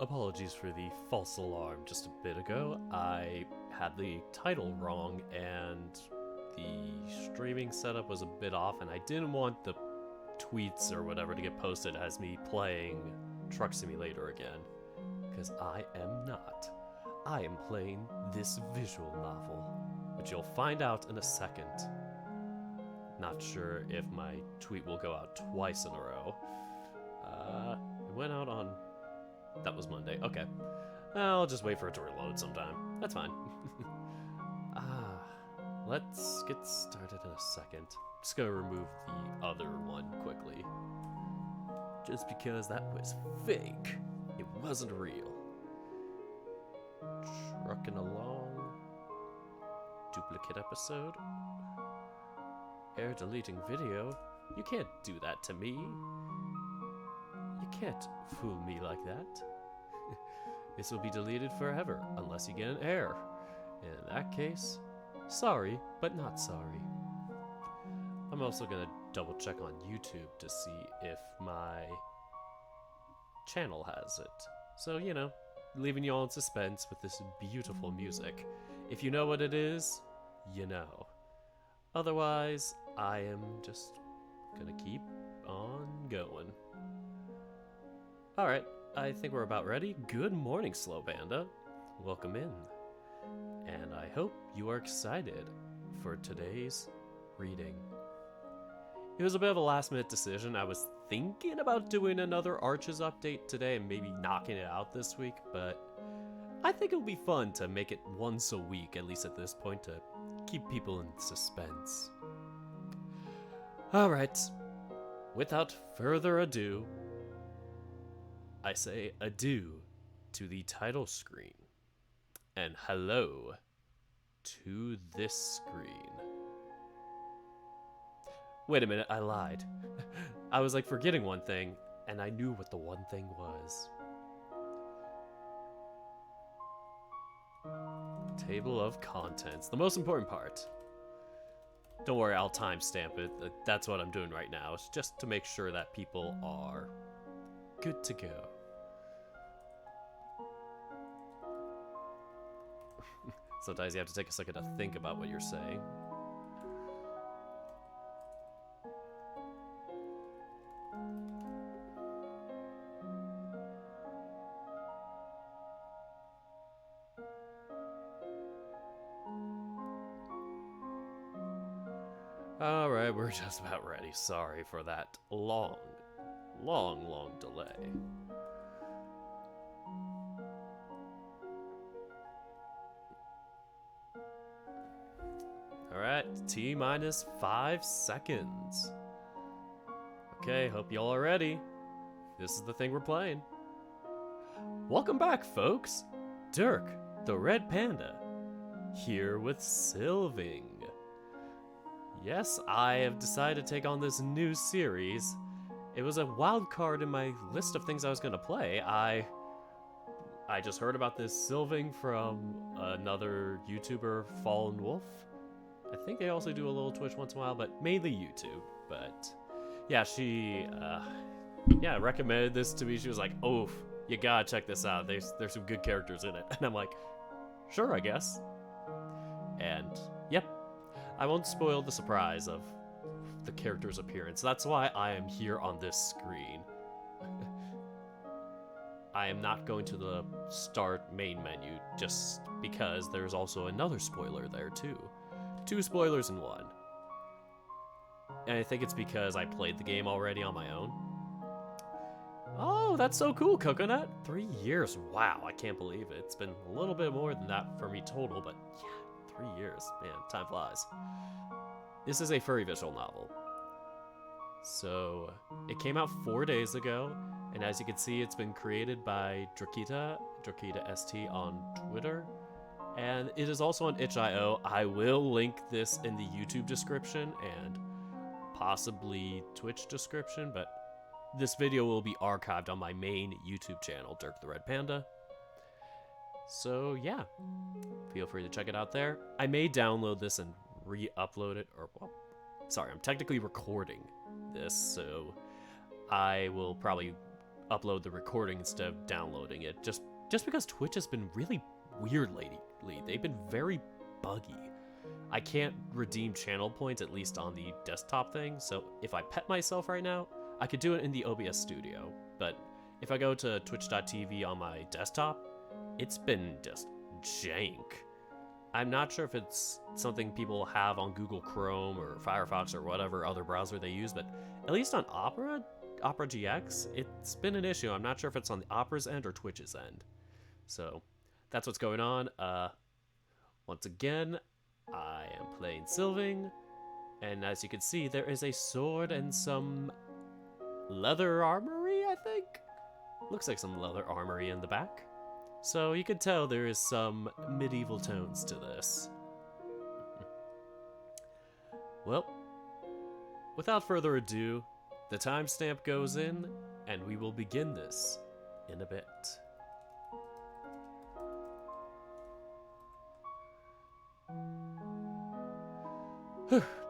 Apologies for the false alarm just a bit ago. I had the title wrong and the streaming setup was a bit off, and I didn't want the tweets or whatever to get posted as me playing Truck Simulator again. Because I am not. I am playing this visual novel, which you'll find out in a second. Not sure if my tweet will go out twice in a row. It went out on... That was Monday. Okay. I'll just wait for it to reload sometime. That's fine. Let's get started in a second. Just gonna remove the other one quickly. Just because that was fake. It wasn't real. Trucking along. Duplicate episode. Air deleting video. You can't do that to me. You can't fool me like that. This will be deleted forever, unless you get an error. And in that case, sorry, but not sorry. I'm also gonna double check on YouTube to see if my channel has it. So, you know, leaving you all in suspense with this beautiful music. If you know what it is, you know. Otherwise, I am just gonna keep on going. Alright, I think we're about ready. Good morning, Slow Panda. Welcome in. And I hope you are excited for today's reading. It was a bit of a last minute decision. I was thinking about doing another Arches update today and maybe knocking it out this week, but I think it'll be fun to make it once a week, at least at this point, to keep people in suspense. Alright, without further ado, I say adieu to the title screen, and hello to this screen. Wait a minute, I lied. I was like forgetting one thing, and I knew what the one thing was. Table of contents, the most important part. Don't worry, I'll timestamp it. That's what I'm doing right now. It's just to make sure that people are good to go. Sometimes you have to take a second to think about what you're saying. Alright, we're just about ready. Sorry for that long delay. Alright, T-minus 5 seconds. Okay, hope y'all are ready. This is the thing we're playing. Welcome back, folks. Dirk, the Red Panda, here with Sylving. Yes, I have decided to take on this new series. It was a wild card in my list of things I was going to play. I just heard about this Sylving from another YouTuber, Fallen Wolf. I think they also do a little Twitch once in a while, but mainly YouTube. But yeah, she recommended this to me. She was like, "Oh, you gotta check this out. There's some good characters in it." And I'm like, "Sure, I guess." And yep, I won't spoil the surprise of the character's appearance. That's why I am here on this screen. I am not going to the start main menu just because there's also another spoiler there too. 2 spoilers in one. And I think it's because I played the game already on my own. Oh, that's so cool, Coconut. 3 years. Wow, I can't believe it. It's been a little bit more than that for me total, but yeah, 3 years. Man, time flies. This is a furry visual novel. So, it came out 4 days ago, and as you can see, it's been created by Drakita ST on Twitter. And it is also on itch.io. I will link this in the YouTube description and possibly Twitch description, but this video will be archived on my main YouTube channel, Dirk the Red Panda. So yeah, feel free to check it out there. I may download this and re-upload it, or well, sorry, I'm technically recording this, so I will probably upload the recording instead of downloading it, just because Twitch has been really weird lately. They've been very buggy. I can't redeem channel points, at least on the desktop thing, so if I pet myself right now, I could do it in the OBS studio, but if I go to twitch.tv on my desktop, it's been just jank. I'm not sure if it's something people have on Google Chrome or Firefox or whatever other browser they use, but at least on Opera GX, it's been an issue. I'm not sure if it's on the Opera's end or Twitch's end. So that's what's going on. Once again, I am playing Sylving, and as you can see, there is a sword and some leather armory, I think? Looks like some leather armory in the back. So you can tell there is some medieval tones to this. Well, without further ado, the timestamp goes in, and we will begin this in a bit.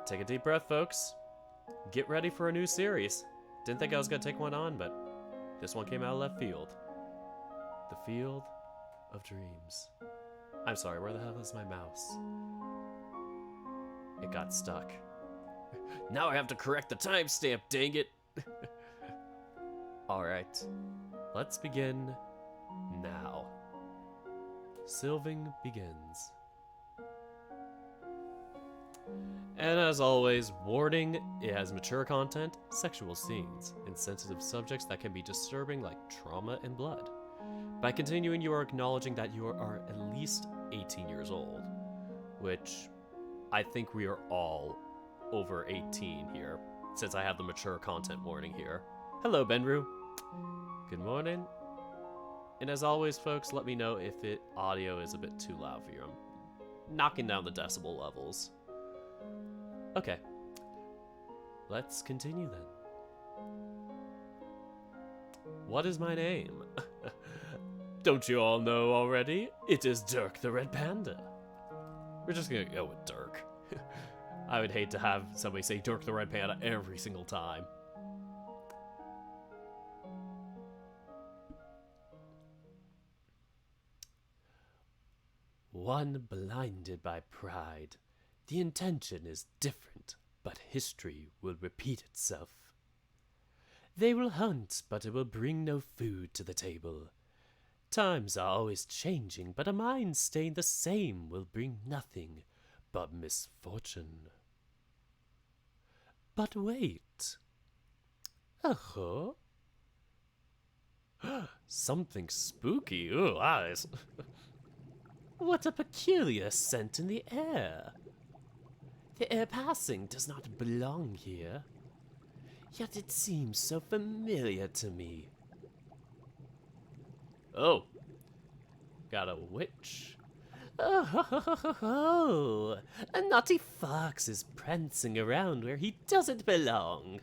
Take a deep breath, folks. Get ready for a new series. Didn't think I was gonna take one on, but this one came out of left field. The Field of Dreams. I'm sorry, where the hell is my mouse? It got stuck. Now I have to correct the timestamp, dang it! Alright, let's begin now. Sylving begins. And as always, warning, it has mature content, sexual scenes, and sensitive subjects that can be disturbing like trauma and blood. By continuing, you are acknowledging that you are at least 18 years old, which I think we are all over 18 here, since I have the mature content warning here. Hello, Benru. Good morning. And as always, folks, let me know if audio is a bit too loud for you. I'm knocking down the decibel levels. Okay, let's continue then. What is my name? Don't you all know already? It is Dirk the Red Panda. We're just gonna go with Dirk. I would hate to have somebody say Dirk the Red Panda every single time. One blinded by pride. The intention is different, but history will repeat itself. They will hunt, but it will bring no food to the table. Times are always changing, but a mind staying the same will bring nothing but misfortune. But wait. Uh-huh. Something spooky. Ooh, eyes. What a peculiar scent in the air. The air passing does not belong here, yet it seems so familiar to me. Oh, got a witch. Oh, a naughty fox is prancing around where he doesn't belong,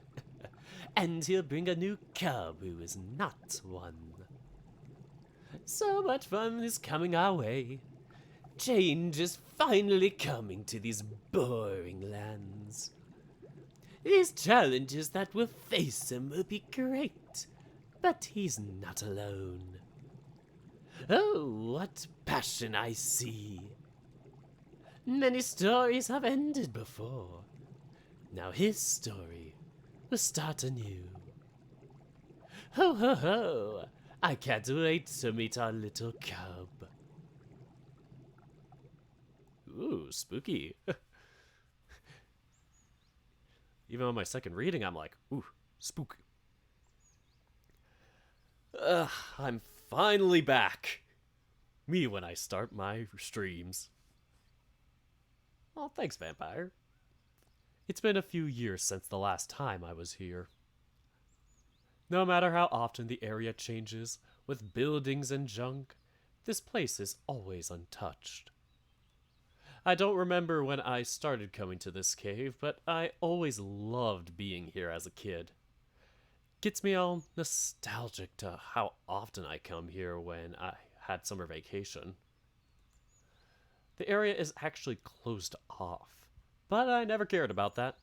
and he'll bring a new cub who is not one. So much fun is coming our way. Change is finally coming to these boring lands. These challenges that will face him will be great, but he's not alone. Oh, what passion I see. Many stories have ended before. Now his story will start anew. Ho ho ho! I can't wait to meet our little cub. Ooh, spooky. Even on my second reading, I'm like, ooh, spooky. I'm finally back. Me when I start my streams. Oh, thanks, Vampire. It's been a few years since the last time I was here. No matter how often the area changes, with buildings and junk, this place is always untouched. I don't remember when I started coming to this cave, but I always loved being here as a kid. Gets me all nostalgic to how often I come here when I had summer vacation. The area is actually closed off, but I never cared about that.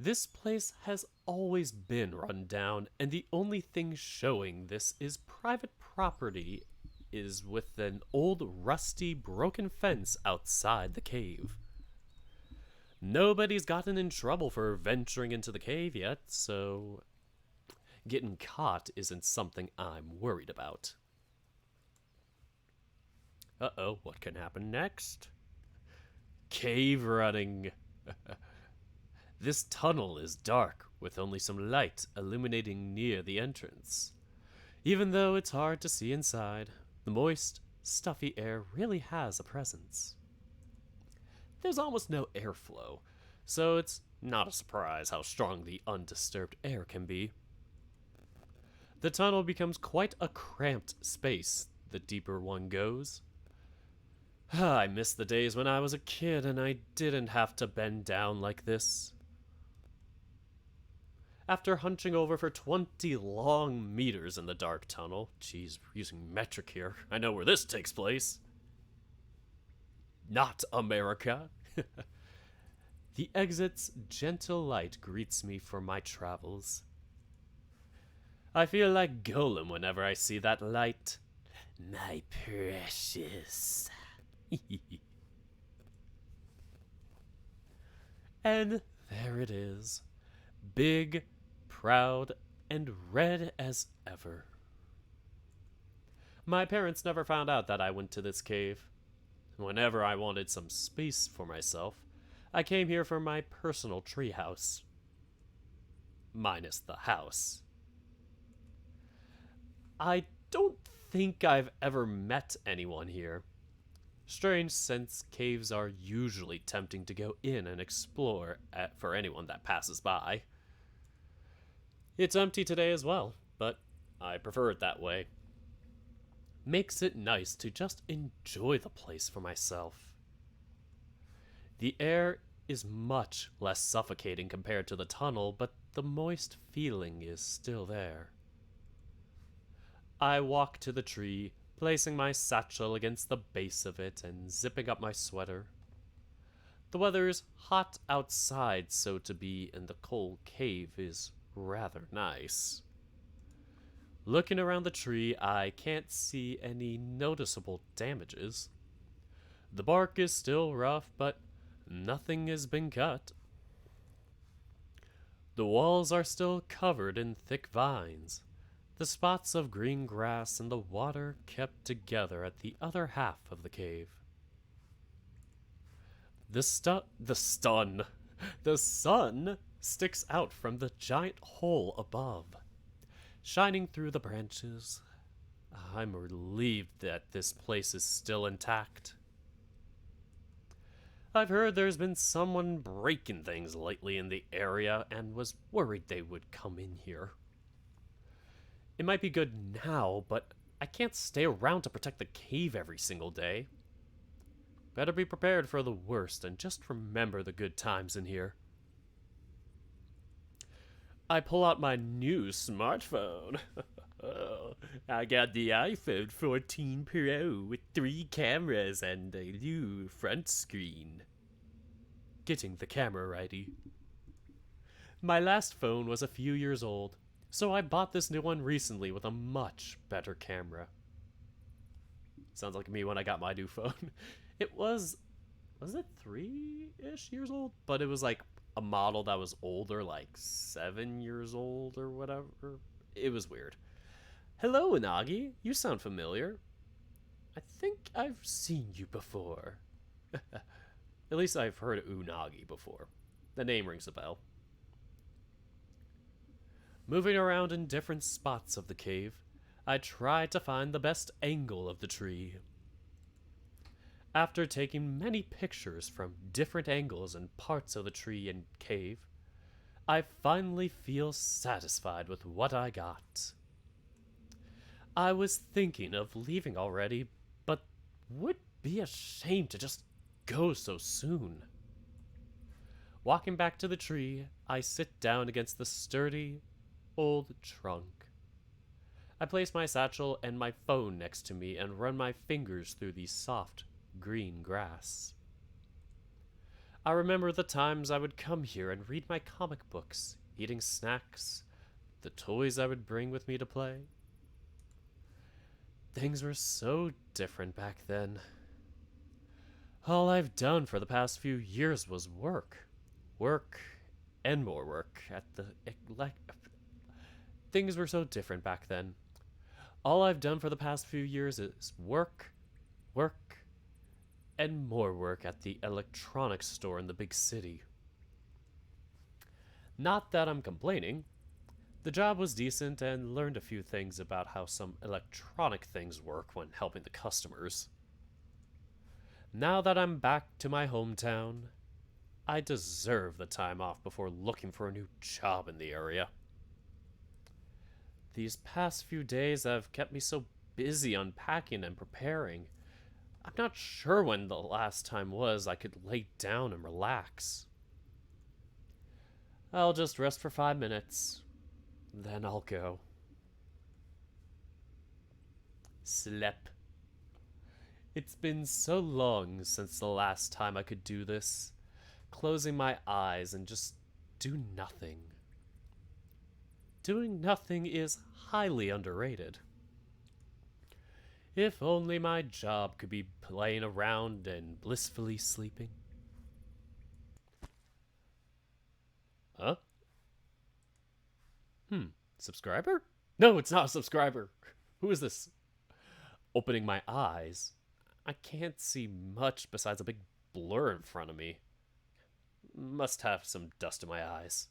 This place has always been run down, and the only thing showing this is private property is with an old rusty broken fence outside the cave. Nobody's gotten in trouble for venturing into the cave yet, so getting caught isn't something I'm worried about. Uh-oh, what can happen next? Cave running. This tunnel is dark, with only some light illuminating near the entrance. Even though it's hard to see inside, the moist, stuffy air really has a presence. There's almost no airflow, so it's not a surprise how strong the undisturbed air can be. The tunnel becomes quite a cramped space the deeper one goes. I miss the days when I was a kid and I didn't have to bend down like this. After hunching over for 20 long meters in the dark tunnel, geez, we're using metric here, I know where this takes place. Not America. The exit's gentle light greets me for my travels. I feel like Golem whenever I see that light. My precious. And there it is. Big, proud, and red as ever. My parents never found out that I went to this cave. Whenever I wanted some space for myself, I came here for my personal treehouse. Minus the house. I don't think I've ever met anyone here. Strange, since caves are usually tempting to go in and explore for anyone that passes by. It's empty today as well, but I prefer it that way. Makes it nice to just enjoy the place for myself. The air is much less suffocating compared to the tunnel, but the moist feeling is still there. I walk to the tree, placing my satchel against the base of it and zipping up my sweater. The weather's hot outside, so to be in the cold cave is rather nice. Looking around the tree, I can't see any noticeable damages. The bark is still rough, but nothing has been cut. The walls are still covered in thick vines. The spots of green grass and the water kept together at the other half of the cave. The sun sticks out from the giant hole above, shining through the branches. I'm relieved that this place is still intact. I've heard there's been someone breaking things lately in the area and was worried they would come in here. It might be good now, but I can't stay around to protect the cave every single day. Better be prepared for the worst and just remember the good times in here. I pull out my new smartphone. I got the iPhone 14 Pro with 3 cameras and a new front screen. Getting the camera ready. My last phone was a few years old, so I bought this new one recently with a much better camera. Sounds like me when I got my new phone. It was it 3-ish years old? But it was like a model that was older, like 7 years old or whatever. It was weird. Hello, Inagi. You sound familiar. I think I've seen you before. At least I've heard Unagi before. The name rings a bell. Moving around in different spots of the cave, I try to find the best angle of the tree. After taking many pictures from different angles and parts of the tree and cave, I finally feel satisfied with what I got. I was thinking of leaving already, but would be a shame to just go so soon. Walking back to the tree, I sit down against the sturdy, old trunk. I place my satchel and my phone next to me and run my fingers through the soft, green grass. I remember the times I would come here and read my comic books, eating snacks, the toys I would bring with me to play. Things were so different back then. All I've done for the past few years was work. Work and more work at the Things were so different back then. All I've done for the past few years is work, work, and more work at the electronics store in the big city. Not that I'm complaining. The job was decent and learned a few things about how some electronic things work when helping the customers. Now that I'm back to my hometown, I deserve the time off before looking for a new job in the area. These past few days have kept me so busy unpacking and preparing. I'm not sure when the last time was I could lay down and relax. I'll just rest for 5 minutes. Then I'll go. Slep. It's been so long since the last time I could do this. Closing my eyes and just do nothing. Doing nothing is highly underrated. If only my job could be playing around and blissfully sleeping. Huh? Subscriber? No, it's not a subscriber. Who is this? Opening my eyes, I can't see much besides a big blur in front of me. Must have some dust in my eyes.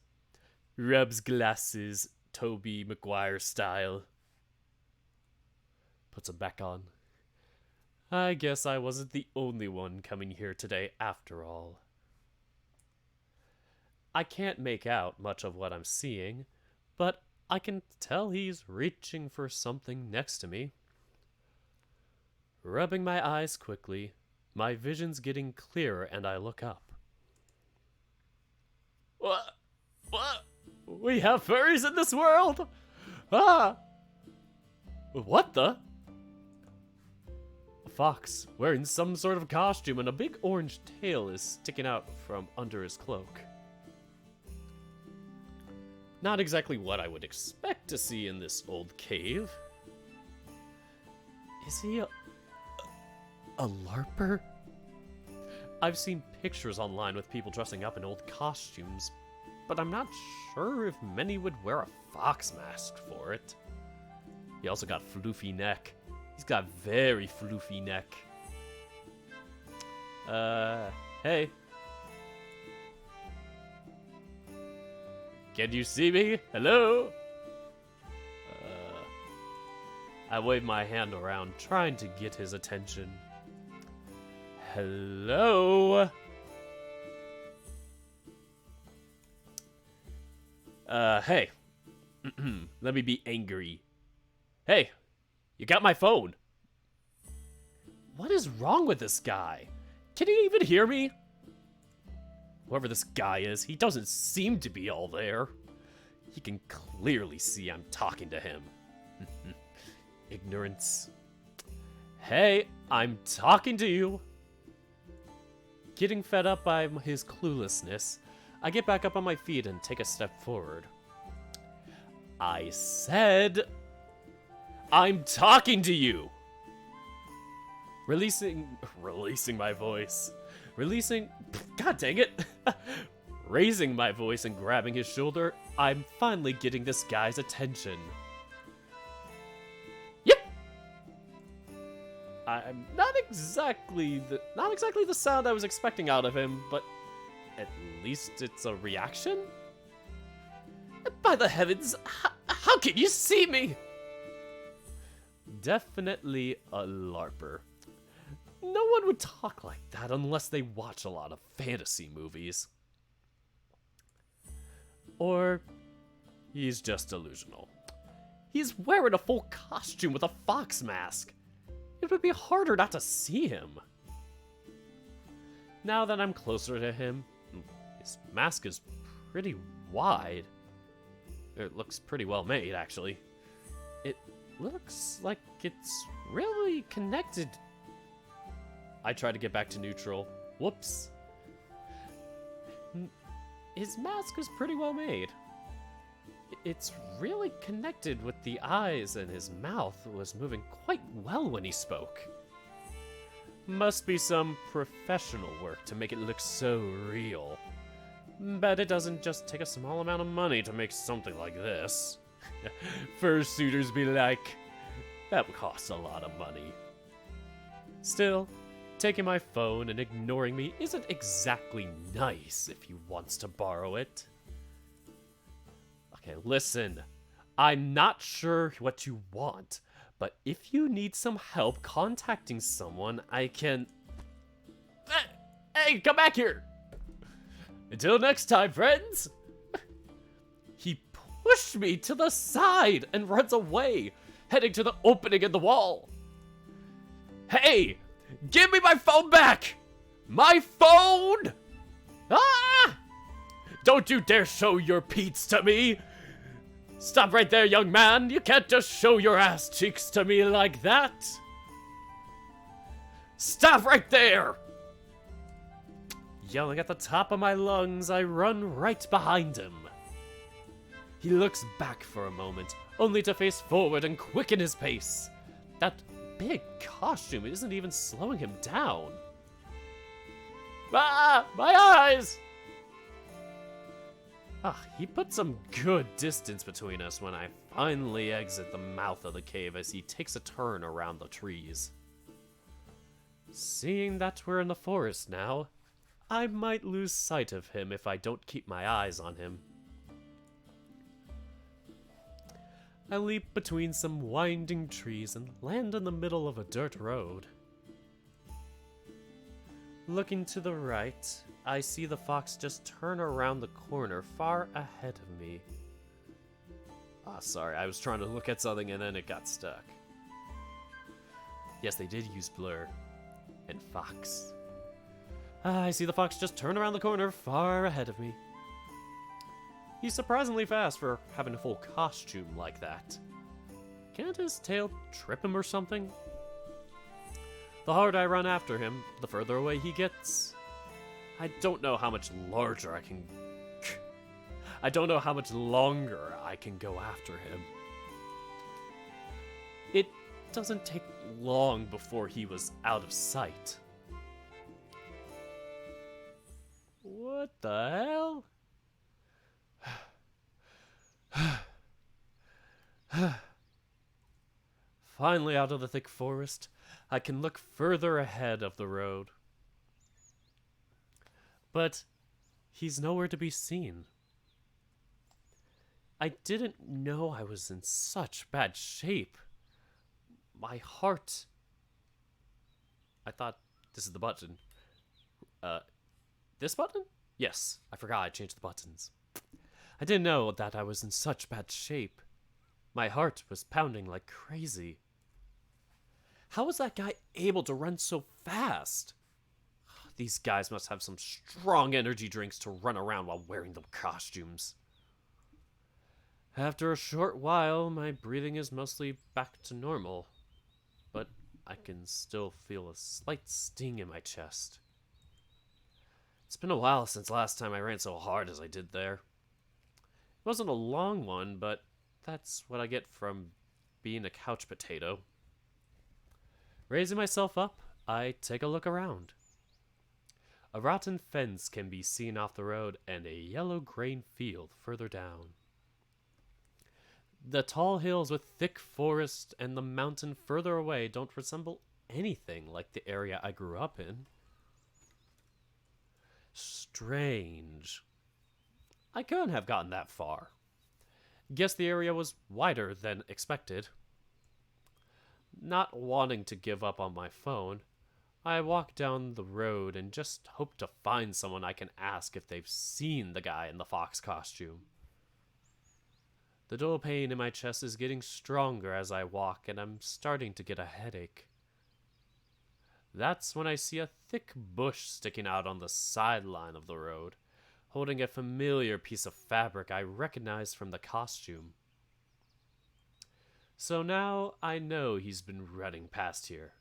Rubs glasses, Toby Maguire style. Puts them back on. I guess I wasn't the only one coming here today after all. I can't make out much of what I'm seeing, but I can tell he's reaching for something next to me. Rubbing my eyes quickly, my vision's getting clearer and I look up. What? What? We have furries in this world? Ah! What the? A fox wearing some sort of costume and a big orange tail is sticking out from under his cloak. Not exactly what I would expect to see in this old cave. Is he a LARPer? I've seen pictures online with people dressing up in old costumes, but I'm not sure if many would wear a fox mask for it. He also got floofy neck. He's got very floofy neck. Hey. Can you see me? Hello? I wave my hand around, trying to get his attention. Hello? Hey. Let me be angry. Hey, you got my phone. What is wrong with this guy? Can he even hear me? Whoever this guy is, he doesn't seem to be all there. He can clearly see I'm talking to him. Ignorance. Hey, I'm talking to you. Getting fed up by his cluelessness, I get back up on my feet and take a step forward. I said, I'm talking to you. Releasing my voice. God dang it. Raising my voice and grabbing his shoulder, I'm finally getting this guy's attention. Yep. I'm not exactly the sound I was expecting out of him, but at least it's a reaction? By the heavens, how can you see me? Definitely a LARPer. No one would talk like that unless they watch a lot of fantasy movies. Or he's just delusional. He's wearing a full costume with a fox mask. It would be harder not to see him. Now that I'm closer to him, his mask is pretty wide. It looks pretty well made, actually. It looks like it's really connected. I try to get back to neutral. Whoops. his mask was pretty well made. It's really connected with the eyes, and his mouth was moving quite well when he spoke. Must be some professional work to make it look so real. Bet it doesn't just take a small amount of money to make something like this. Fursuiters be like, that costs a lot of money. Still, taking my phone and ignoring me isn't exactly nice if he wants to borrow it. Okay, listen, I'm not sure what you want, but if you need some help contacting someone, I can... Hey, come back here! Until next time, friends! He pushed me to the side and runs away, heading to the opening in the wall. Hey! Give me my phone back! My phone! Ah! Don't you dare show your peats to me! Stop right there, young man! You can't just show your ass cheeks to me like that! Stop right there! Yelling at the top of my lungs, I run right behind him. He looks back for a moment, only to face forward and quicken his pace. That big costume isn't even slowing him down. Ah! My eyes! He put some good distance between us when I finally exit the mouth of the cave as he takes a turn around the trees. Seeing that we're in the forest now, I might lose sight of him if I don't keep my eyes on him. I leap between some winding trees and land in the middle of a dirt road. Looking to the right, I see the fox just turn around the corner far ahead of me. Sorry, I was trying to look at something and then it got stuck. Yes, they did use blur. And fox. I see the fox just turn around the corner far ahead of me. He's surprisingly fast for having a full costume like that. Can't his tail trip him or something? The harder I run after him, the further away he gets. I don't know how much larger I can... I don't know how much longer I can go after him. It doesn't take long before he was out of sight. What the hell? Finally out of the thick forest, I can look further ahead of the road. But he's nowhere to be seen. I didn't know I was in such bad shape. My heart... I thought this is the button. This button? Yes, I forgot I changed the buttons. I didn't know that I was in such bad shape. My heart was pounding like crazy. How was that guy able to run so fast? These guys must have some strong energy drinks to run around while wearing the costumes. After a short while, my breathing is mostly back to normal, but I can still feel a slight sting in my chest. It's been a while since last time I ran so hard as I did there. It wasn't a long one, but that's what I get from being a couch potato. Raising myself up, I take a look around. A rotten fence can be seen off the road and a yellow grain field further down. The tall hills with thick forest and the mountain further away don't resemble anything like the area I grew up in. Strange. I couldn't have gotten that far. Guess the area was wider than expected. Not wanting to give up on my phone, I walk down the road and just hope to find someone I can ask if they've seen the guy in the fox costume. The dull pain in my chest is getting stronger as I walk, and I'm starting to get a headache. That's when I see a thick bush sticking out on the sideline of the road, holding a familiar piece of fabric I recognize from the costume. So now I know he's been running past here.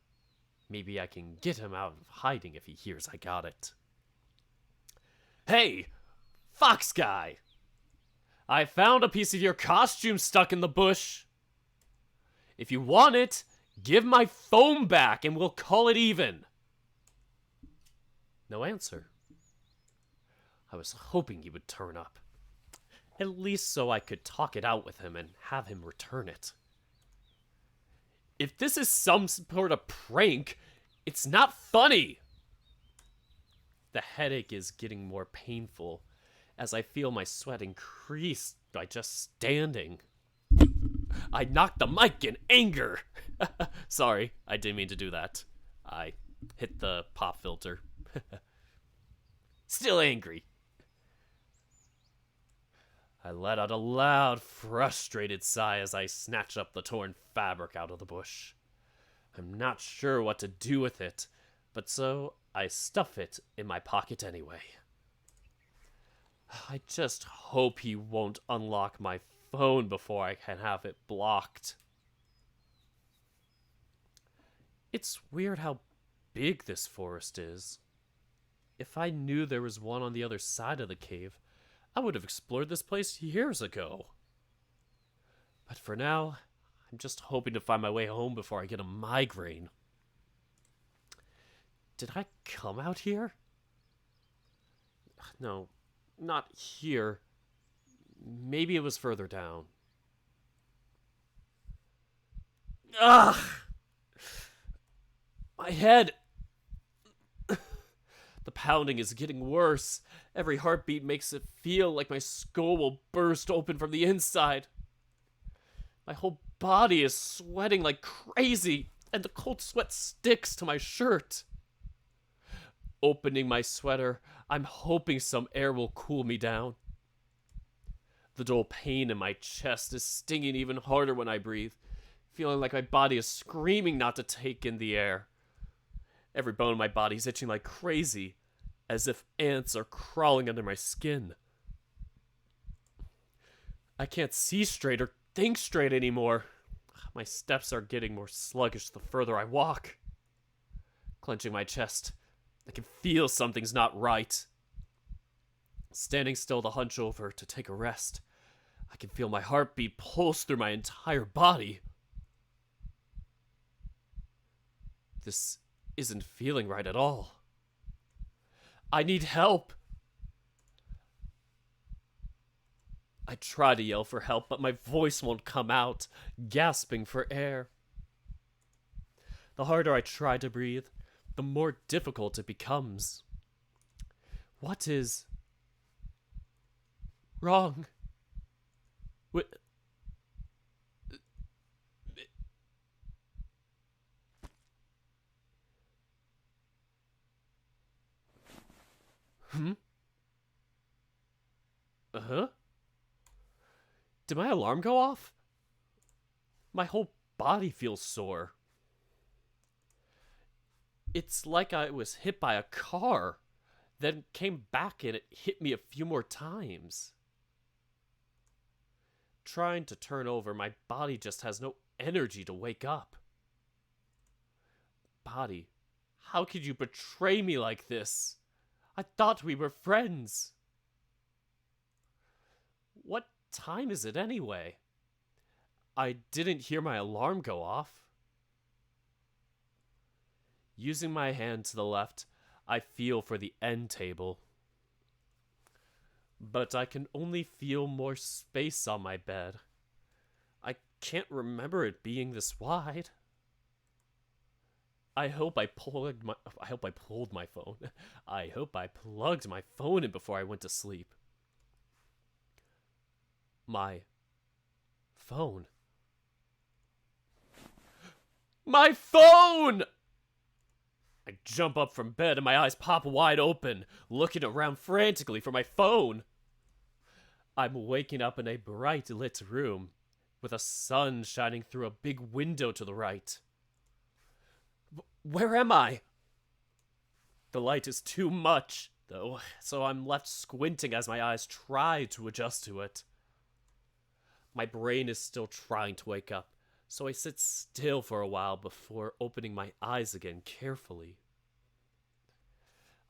Maybe I can get him out of hiding if he hears I got it. Hey! Fox guy! I found a piece of your costume stuck in the bush. If you want it, give my phone back and we'll call it even. No answer. I was hoping he would turn up. At least so I could talk it out with him and have him return it. If this is some sort of prank, it's not funny. The headache is getting more painful as I feel my sweat increase by just standing. I knocked the mic in anger. Sorry, I didn't mean to do that. I hit the pop filter. Still angry. I let out a loud, frustrated sigh as I snatch up the torn fabric out of the bush. I'm not sure what to do with it, but so I stuff it in my pocket anyway. I just hope he won't unlock my phone before I can have it blocked. It's weird how big this forest is. If I knew there was one on the other side of the cave, I would have explored this place years ago. But for now, I'm just hoping to find my way home before I get a migraine. Did I come out here? No, not here. Maybe it was further down. Ugh! My head! The pounding is getting worse. Every heartbeat makes it feel like my skull will burst open from the inside. My whole body is sweating like crazy, and the cold sweat sticks to my shirt. Opening my sweater, I'm hoping some air will cool me down. The dull pain in my chest is stinging even harder when I breathe, feeling like my body is screaming not to take in the air. Every bone in my body is itching like crazy, as if ants are crawling under my skin. I can't see straight or think straight anymore. My steps are getting more sluggish the further I walk. Clenching my chest, I can feel something's not right. Standing still to hunch over to take a rest, I can feel my heartbeat pulse through my entire body. This isn't feeling right at all. I need help. I try to yell for help, but my voice won't come out, gasping for air. The harder I try to breathe, the more difficult it becomes. What is wrong? Uh-huh? Did my alarm go off? My whole body feels sore. It's like I was hit by a car, then came back and it hit me a few more times. Trying to turn over, my body just has no energy to wake up. Body, how could you betray me like this? I thought we were friends. What time is it anyway? I didn't hear my alarm go off. Using my hand to the left, I feel for the end table. But I can only feel more space on my bed. I can't remember it being this wide. I hope I plugged my phone. I hope I plugged my phone in before I went to sleep. My phone. My phone! I jump up from bed and my eyes pop wide open, looking around frantically for my phone. I'm waking up in a bright lit room, with a sun shining through a big window to the right. Where am I? The light is too much, though, so I'm left squinting as my eyes try to adjust to it. My brain is still trying to wake up, so I sit still for a while before opening my eyes again carefully.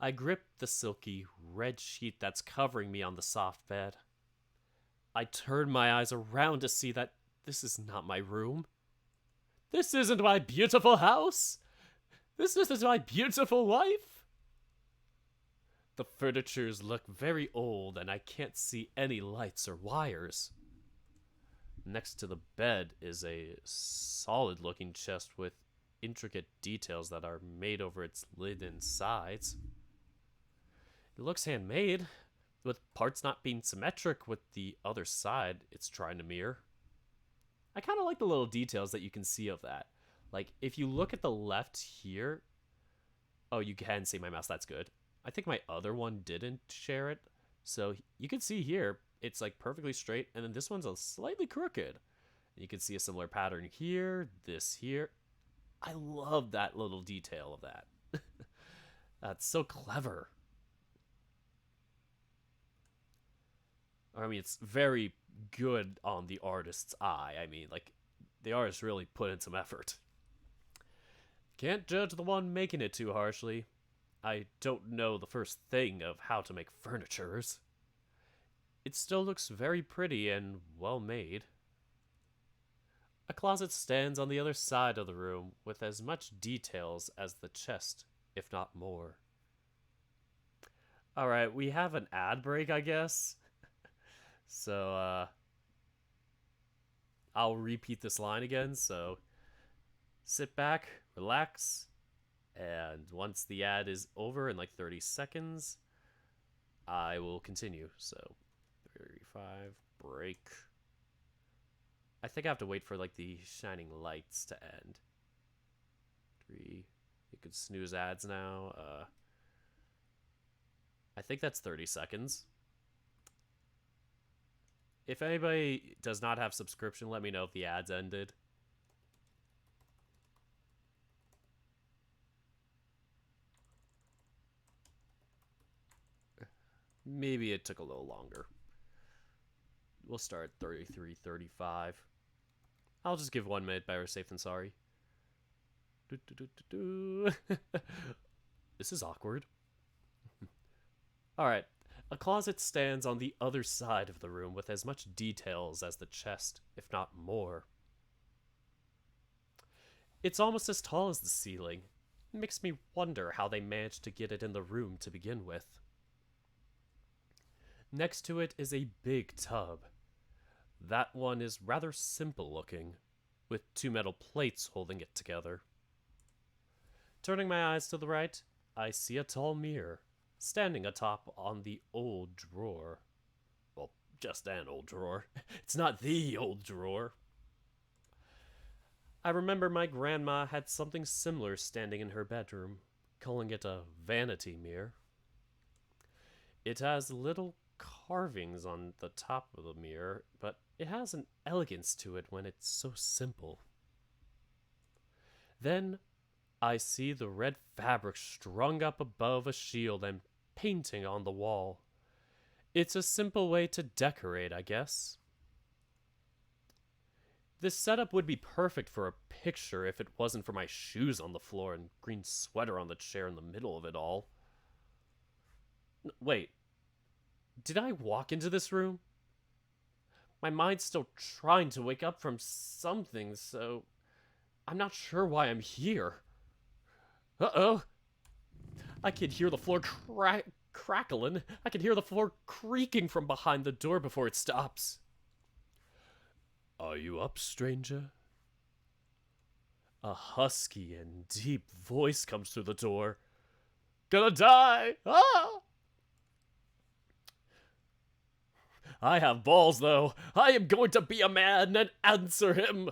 I grip the silky red sheet that's covering me on the soft bed. I turn my eyes around to see that this is not my room. This isn't my beautiful house. This isn't my beautiful wife. The furnitures look very old and I can't see any lights or wires. Next to the bed is a solid looking chest with intricate details that are made over its lid and sides. It looks handmade, with parts not being symmetric with the other side it's trying to mirror. I kind of like the little details that you can see of that. Like, if you look at the left here... Oh, you can see my mouse, that's good. I think my other one didn't share it. So you can see here, it's like perfectly straight, and then this one's a slightly crooked. And you can see a similar pattern here, this here. I love that little detail of that. That's so clever. I mean, it's very good on the artist's eye. I mean, like, the artist really put in some effort. Can't judge the one making it too harshly. I don't know the first thing of how to make furnitures. It still looks very pretty and well made. A closet stands on the other side of the room with as much details as the chest, if not more. Alright, we have an ad break, I guess. So, I'll repeat this line again, so sit back, relax, and once the ad is over in like 30 seconds, I will continue. So, 35, break. I think I have to wait for like the shining lights to end. 3, you could snooze ads now. I think that's 30 seconds. If anybody does not have subscription, let me know if the ads ended. Maybe it took a little longer. We'll start at 33, 35. I'll just give 1 minute, better safe than sorry. This is awkward. Alright. A closet stands on the other side of the room with as much details as the chest, if not more. It's almost as tall as the ceiling. It makes me wonder how they managed to get it in the room to begin with. Next to it is a big tub. That one is rather simple looking, with 2 metal plates holding it together. Turning my eyes to the right, I see a tall mirror, standing atop on the old drawer. Well, just an old drawer. It's not the old drawer. I remember my grandma had something similar standing in her bedroom, calling it a vanity mirror. It has little carvings on the top of the mirror, but it has an elegance to it when it's so simple. Then I see the red fabric strung up above a shield and painting on the wall. It's a simple way to decorate, I guess. This setup would be perfect for a picture if it wasn't for my shoes on the floor and green sweater on the chair in the middle of it all. Wait, did I walk into this room? My mind's still trying to wake up from something, so I'm not sure why I'm here. Uh-oh. I can hear the floor crackling. I can hear the floor creaking from behind the door before it stops. Are you up, stranger? A husky and deep voice comes through the door. Gonna die! Ah! I have balls, though. I am going to be a man and answer him.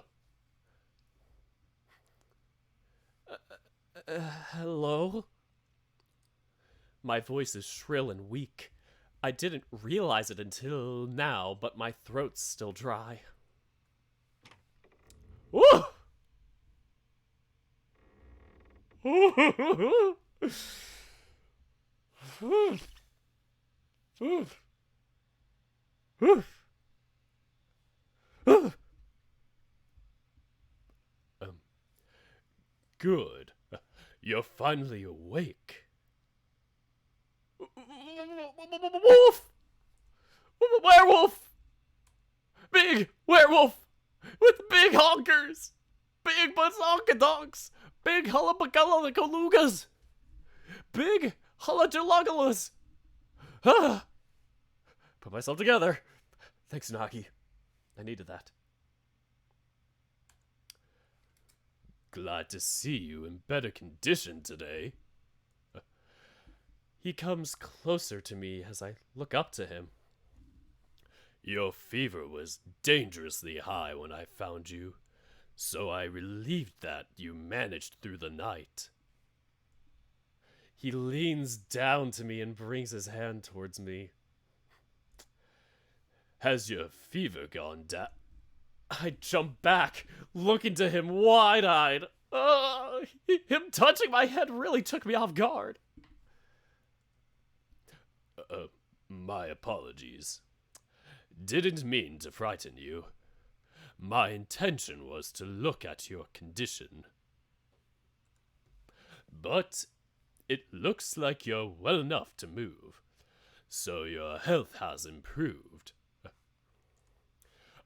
Hello? My voice is shrill and weak. I didn't realize it until now, but my throat's still dry. Woo! Good. You're finally awake. Wolf! Werewolf! Big werewolf! With big honkers! Big bazonkadonks! Big hullabagalugas! Big hullajalagalas! Ah! Put myself together. Thanks, Nagi. I needed that. Glad to see you in better condition today. He comes closer to me as I look up to him. Your fever was dangerously high when I found you, so I relieved that you managed through the night. He leans down to me and brings his hand towards me. Has your fever gone down? I jump back, looking to him wide-eyed. Him touching my head really took me off guard. My apologies. Didn't mean to frighten you. My intention was to look at your condition. But it looks like you're well enough to move, so your health has improved.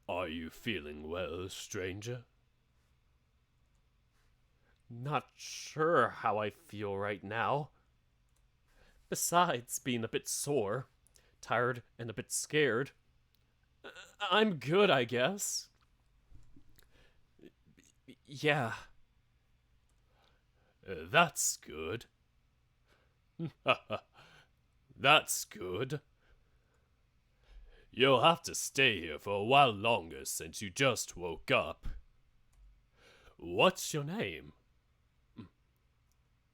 Are you feeling well, stranger? Not sure how I feel right now. Besides being a bit sore, tired, and a bit scared, I'm good, I guess. Yeah. That's good. That's good. You'll have to stay here for a while longer since you just woke up. What's your name?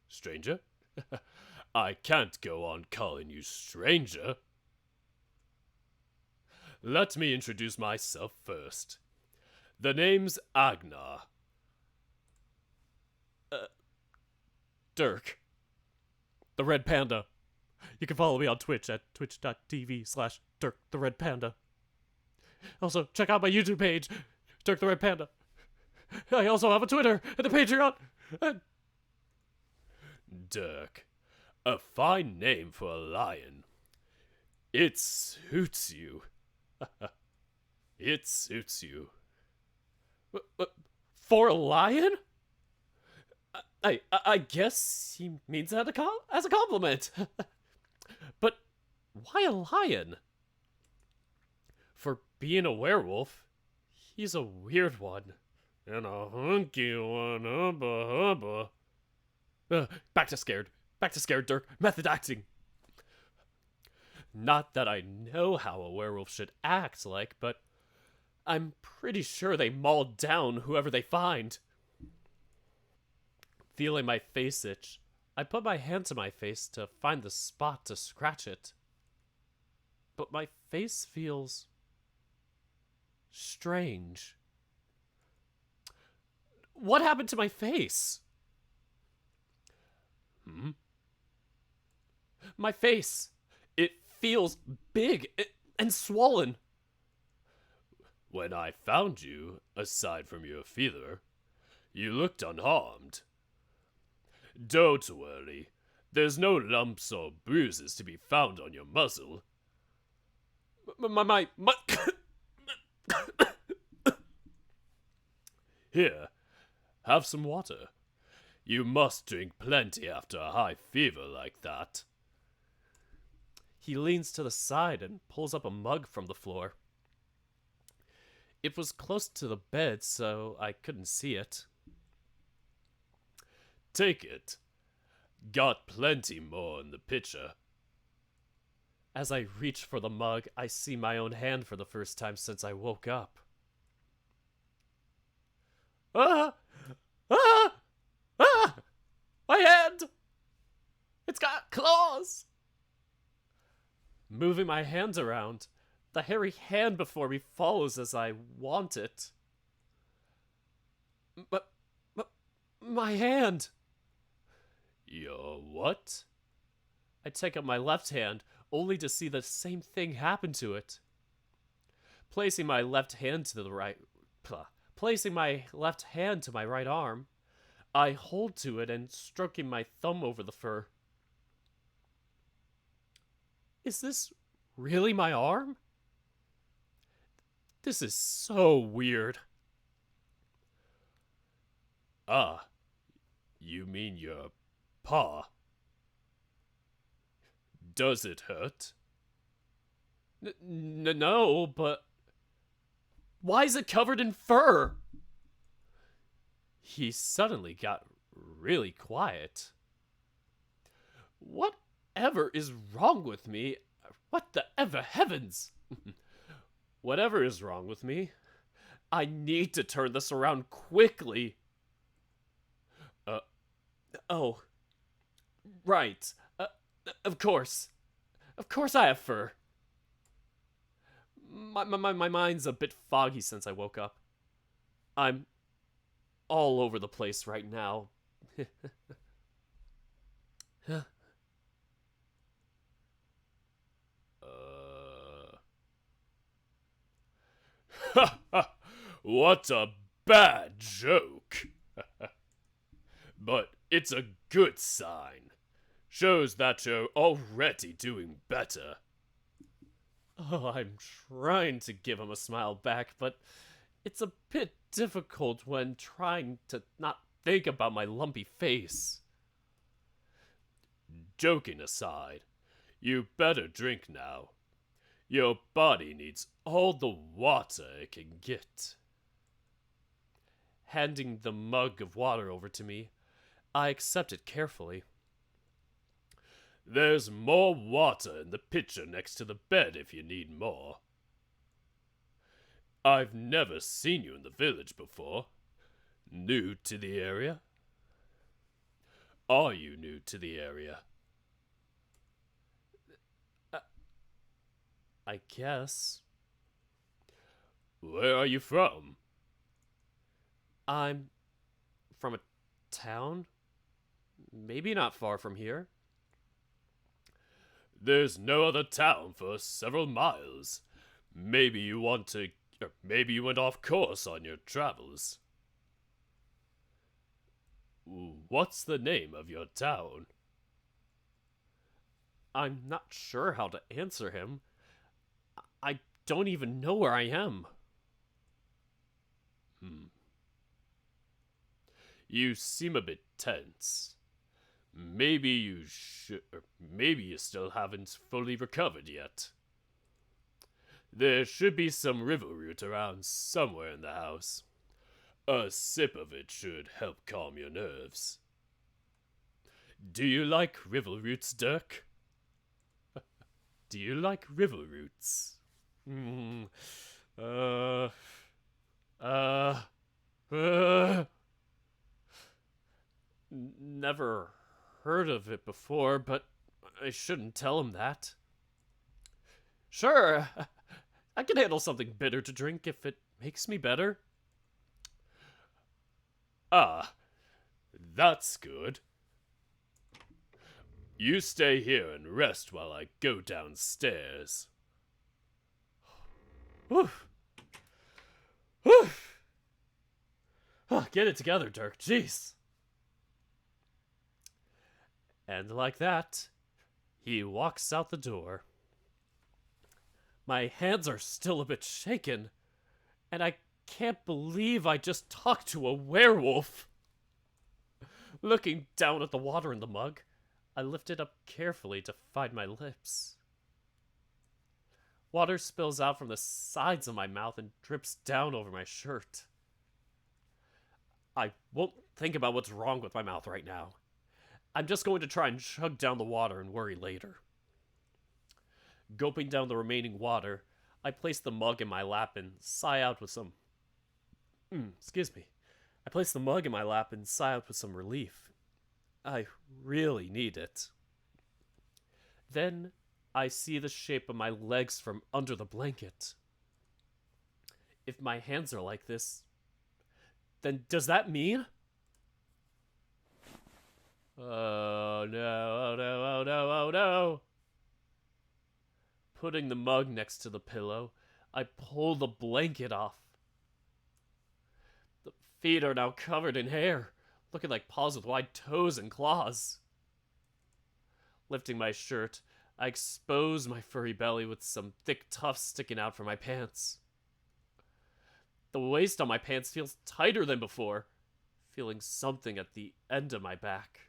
Stranger? I can't go on calling you stranger. Let me introduce myself first. The name's Agnar. Dirk. The Red Panda. You can follow me on Twitch at twitch.tv/Dirk the Red Panda. Also, check out my YouTube page, Dirk the Red Panda. I also have a Twitter and a Patreon. Dirk. A fine name for a lion. It suits you. It suits you. For a lion? I guess he means that as a compliment. But why a lion? For being a werewolf, he's a weird one. And a hunky one, hubba hubba. Back to scared, Dirk. Method acting. Not that I know how a werewolf should act like, but I'm pretty sure they maul down whoever they find. Feeling my face itch, I put my hand to my face to find the spot to scratch it. But my face feels strange. What happened to my face? My face. It feels big and swollen. When I found you, aside from your fever, you looked unharmed. Don't worry. There's no lumps or bruises to be found on your muzzle. My Here, have some water. You must drink plenty after a high fever like that. He leans to the side and pulls up a mug from the floor. It was close to the bed, so I couldn't see it. Take it. Got plenty more in the pitcher. As I reach for the mug, I see my own hand for the first time since I woke up. Ah! Ah! Ah! My hand! It's got claws! Moving my hand around, the hairy hand before me follows as I want it. But my hand! Your what? I take up my left hand, only to see the same thing happen to it. Placing my left hand to my right arm, I hold to it and stroking my thumb over the fur. Is this really my arm? This is so weird. Ah, you mean your paw? Does it hurt? No, but why is it covered in fur? He suddenly got really quiet. Whatever is wrong with me? What the ever heavens? Whatever is wrong with me, I need to turn this around quickly. Oh, right. Of course. Of course I have fur. My mind's a bit foggy since I woke up. I'm all over the place right now. What a bad joke. But it's a good sign. Shows that you're already doing better. Oh, I'm trying to give him a smile back, but it's a bit difficult when trying to not think about my lumpy face. Joking aside, you better drink now. Your body needs all the water it can get. Handing the mug of water over to me, I accept it carefully. There's more water in the pitcher next to the bed if you need more. I've never seen you in the village before. New to the area? Are you new to the area? I guess. Where are you from? I'm from a town? Maybe not far from here. There's no other town for several miles. Maybe you went off course on your travels. What's the name of your town? I'm not sure how to answer him. I don't even know where I am. You seem a bit tense. Maybe you still haven't fully recovered yet. There should be some river root around somewhere in the house. A sip of it should help calm your nerves. Do you like river roots, Dirk? Do you like river roots? Never heard of it before, but I shouldn't tell him that. Sure, I can handle something bitter to drink if it makes me better. Ah, that's good. You stay here and rest while I go downstairs. Whew. Whew. Get it together, Dirk. Jeez. And like that, he walks out the door. My hands are still a bit shaken, and I can't believe I just talked to a werewolf. Looking down at the water in the mug, I lift it up carefully to find my lips. Water spills out from the sides of my mouth and drips down over my shirt. I won't think about what's wrong with my mouth right now. I'm just going to try and chug down the water and worry later. Gulping down the remaining water, I place the mug in my lap and sigh out with some... I place the mug in my lap and sigh out with some relief. I really need it. Then I see the shape of my legs from under the blanket. If my hands are like this, then does that mean... Oh no, oh no, oh no, oh no. Putting the mug next to the pillow, I pull the blanket off. The feet are now covered in hair, looking like paws with wide toes and claws. Lifting my shirt, I expose my furry belly with some thick tufts sticking out from my pants. The waist on my pants feels tighter than before, feeling something at the end of my back.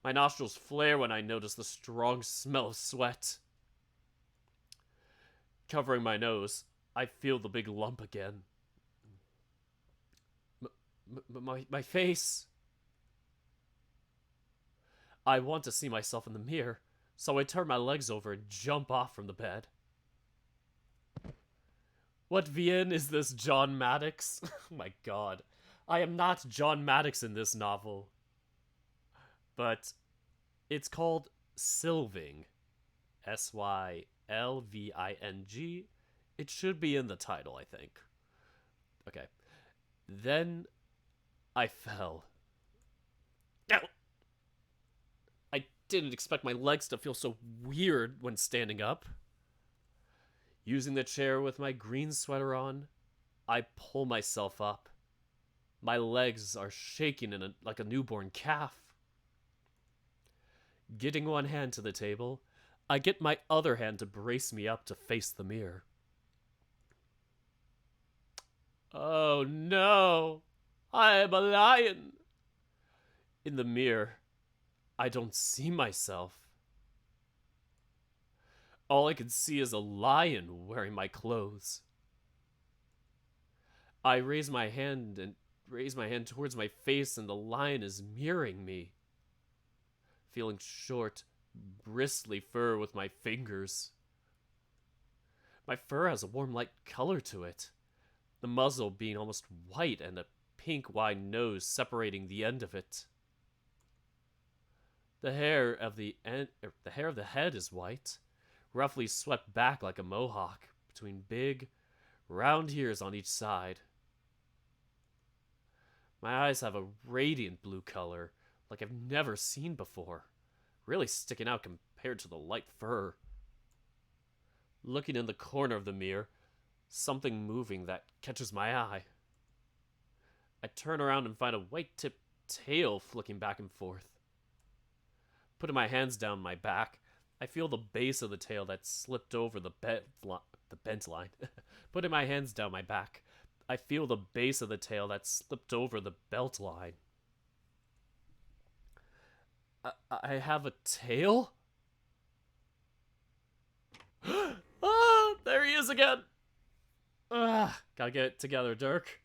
My nostrils flare when I notice the strong smell of sweat. Covering my nose, I feel the big lump again. My face. I want to see myself in the mirror, so I turn my legs over and jump off from the bed. What VN is this, John Maddox? Oh my god. I am not John Maddox in this novel. But it's called Sylving. Sylving. It should be in the title, I think. Okay. Then I fell. Ow! I didn't expect my legs to feel so weird when standing up. Using the chair with my green sweater on, I pull myself up. My legs are shaking like a newborn calf. Getting one hand to the table, I get my other hand to brace me up to face the mirror. Oh no! I am a lion! In the mirror, I don't see myself. All I can see is a lion wearing my clothes. I raise my hand towards my face, and the lion is mirroring me. Feeling short, bristly fur with my fingers. My fur has a warm light color to it, the muzzle being almost white and a pink wide nose separating the end of it. The hair of the head is white, roughly swept back like a mohawk between big, round ears on each side. My eyes have a radiant blue color like I've never seen before, really sticking out compared to the light fur. Looking in the corner of the mirror, something moving that catches my eye. I turn around and find a white-tipped tail flicking back and forth. Putting my hands down my back, I feel the base of the tail that slipped over the bent line. Putting my hands down my back, I feel the base of the tail that slipped over the belt line. I have a tail? Ah, there he is again! Gotta get it together, Dirk.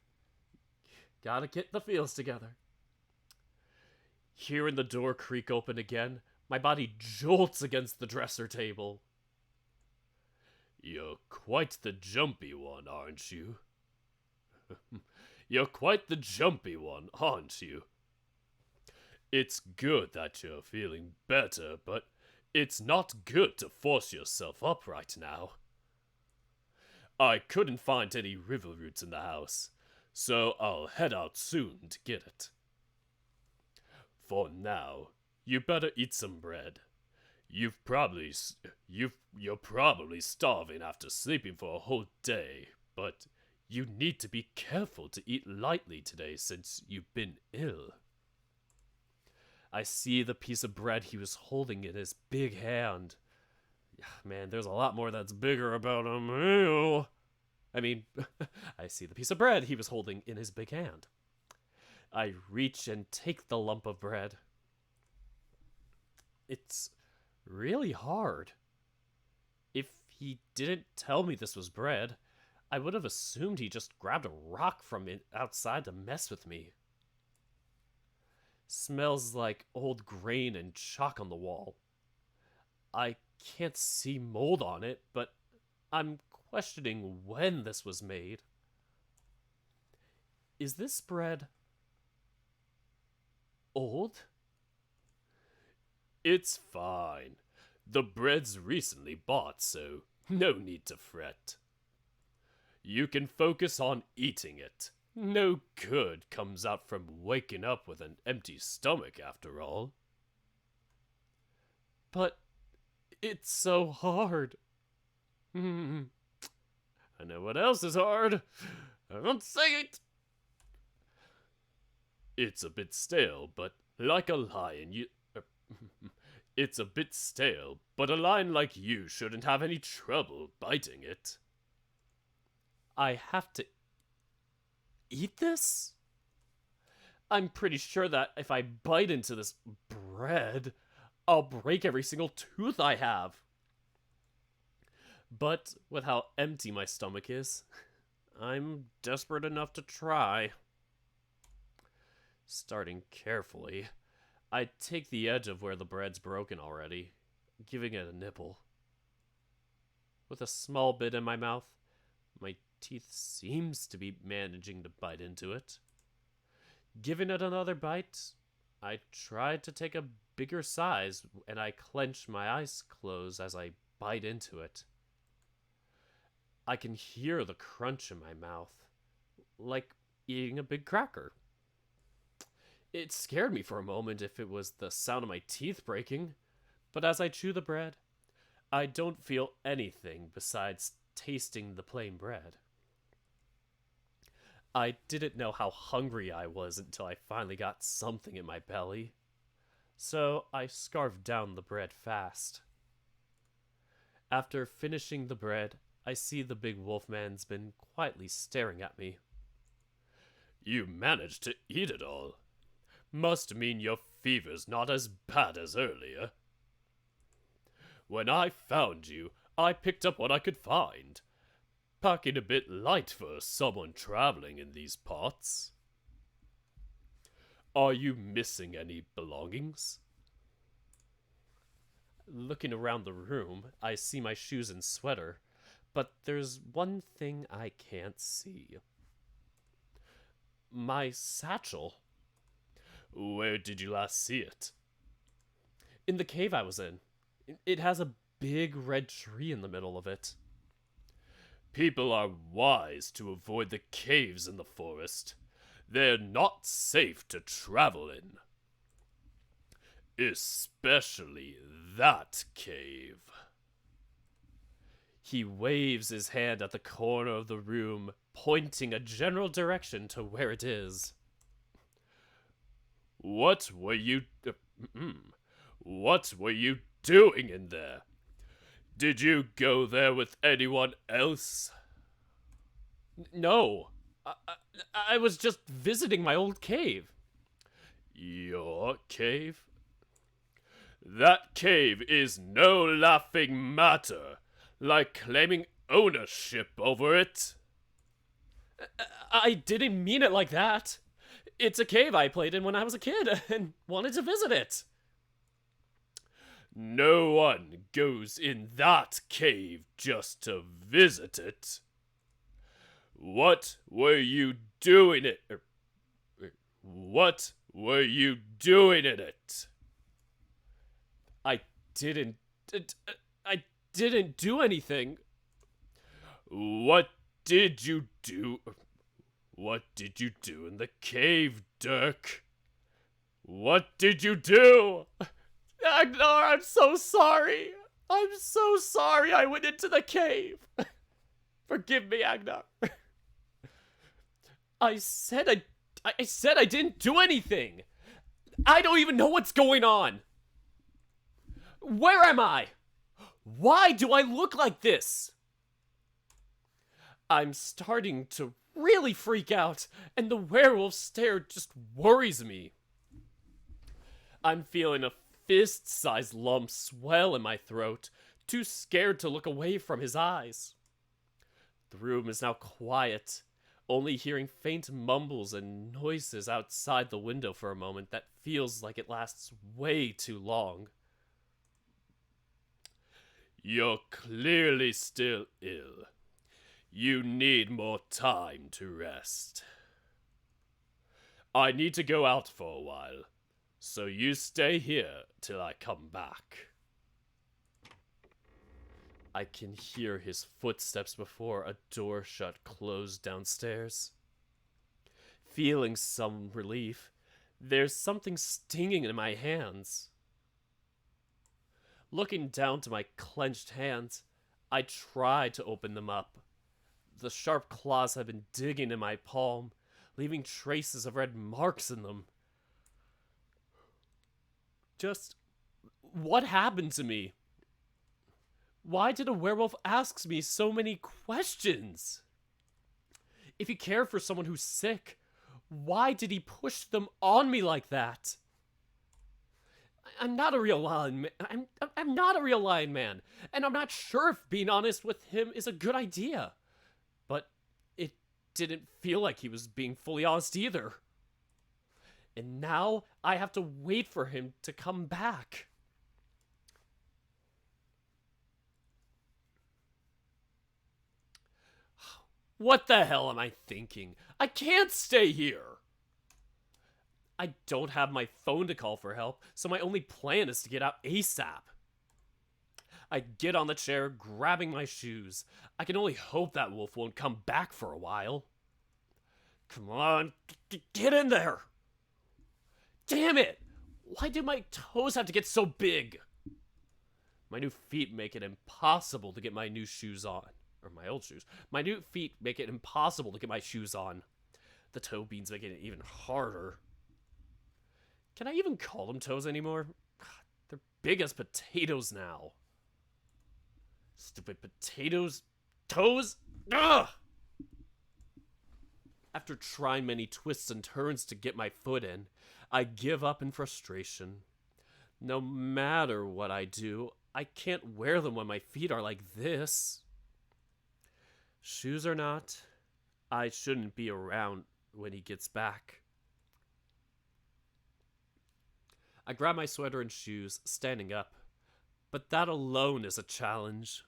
Gotta get the feels together. Hearing the door creak open again, my body jolts against the dresser table. You're quite the jumpy one, aren't you? You're quite the jumpy one, aren't you? It's good that you're feeling better, but it's not good to force yourself up right now. I couldn't find any river roots in the house, so I'll head out soon to get it. For now, you better eat some bread. You're probably starving after sleeping for a whole day, but you need to be careful to eat lightly today since you've been ill. I see the piece of bread he was holding in his big hand. Man, there's a lot more that's bigger about him. Ew. I mean, I see the piece of bread he was holding in his big hand. I reach and take the lump of bread. It's really hard. If he didn't tell me this was bread, I would have assumed he just grabbed a rock from outside to mess with me. Smells like old grain and chalk on the wall. I can't see mold on it, but I'm questioning when this was made. Is this bread old? It's fine. The bread's recently bought, so no need to fret. You can focus on eating it. No good comes out from waking up with an empty stomach, after all. But it's so hard. I know what else is hard. I won't say it. It's a bit stale, but like a lion, It's a bit stale, but a lion like you shouldn't have any trouble biting it. I have to eat this? I'm pretty sure that if I bite into this bread, I'll break every single tooth I have. But with how empty my stomach is, I'm desperate enough to try. Starting carefully, I take the edge of where the bread's broken already, giving it a nibble. With a small bit in my mouth, my teeth seems to be managing to bite into it. Giving it another bite, I try to take a bigger size, and I clench my eyes closed as I bite into it. I can hear the crunch in my mouth, like eating a big cracker. It scared me for a moment if it was the sound of my teeth breaking, but as I chew the bread, I don't feel anything besides tasting the plain bread. I didn't know how hungry I was until I finally got something in my belly, so I scarfed down the bread fast. After finishing the bread, I see the big wolfman's been quietly staring at me. You managed to eat it all. Must mean your fever's not as bad as earlier. When I found you, I picked up what I could find. Packing a bit light for someone traveling in these parts. Are you missing any belongings? Looking around the room, I see my shoes and sweater, but there's one thing I can't see. My satchel. Where did you last see it? In the cave I was in. It has a big red tree in the middle of it. People are wise to avoid the caves in the forest. They're not safe to travel in. Especially that cave. He waves his hand at the corner of the room, pointing a general direction to where it is. What were you doing in there? Did you go there with anyone else? No. I was just visiting my old cave. Your cave? That cave is no laughing matter, like claiming ownership over it. I didn't mean it like that. It's a cave I played in when I was a kid and wanted to visit it. No one goes in that cave just to visit it. What were you doing in it? I didn't do anything. What did you do? What did you do in the cave, Dirk? What did you do? Agnar, I'm so sorry. I'm so sorry I went into the cave. Forgive me, Agnar. I said I didn't do anything. I don't even know what's going on. Where am I? Why do I look like this? I'm starting to really freak out, and the werewolf stare just worries me. I'm feeling a fist-sized lump swell in my throat, too scared to look away from his eyes. The room is now quiet, only hearing faint mumbles and noises outside the window for a moment that feels like it lasts way too long. You're clearly still ill. You need more time to rest. I need to go out for a while, so you stay here till I come back. I can hear his footsteps before a door shut closed downstairs. Feeling some relief, there's something stinging in my hands. Looking down to my clenched hands, I try to open them up. The sharp claws have been digging in my palm, leaving traces of red marks in them. Just What happened to me? Why did a werewolf ask me so many questions? If he cared for someone who's sick, why did he push them on me like that? I'm not a real lion man. I'm not a real lion man, and I'm not sure if being honest with him is a good idea. But it didn't feel like he was being fully honest either. And now I have to wait for him to come back. What the hell am I thinking? I can't stay here. I don't have my phone to call for help, so my only plan is to get out ASAP. I get on the chair, grabbing my shoes. I can only hope that wolf won't come back for a while. Come on, get in there! Damn it! Why do my toes have to get so big? My new feet make it impossible to get my new shoes on. Or my old shoes. My new feet make it impossible to get my shoes on. The toe beans make it even harder. Can I even call them toes anymore? They're big as potatoes now. Stupid potatoes. Toes? Ugh! After trying many twists and turns to get my foot in, I give up in frustration. No matter what I do, I can't wear them when my feet are like this. Shoes or not, I shouldn't be around when he gets back. I grab my sweater and shoes, standing up, but that alone is a challenge.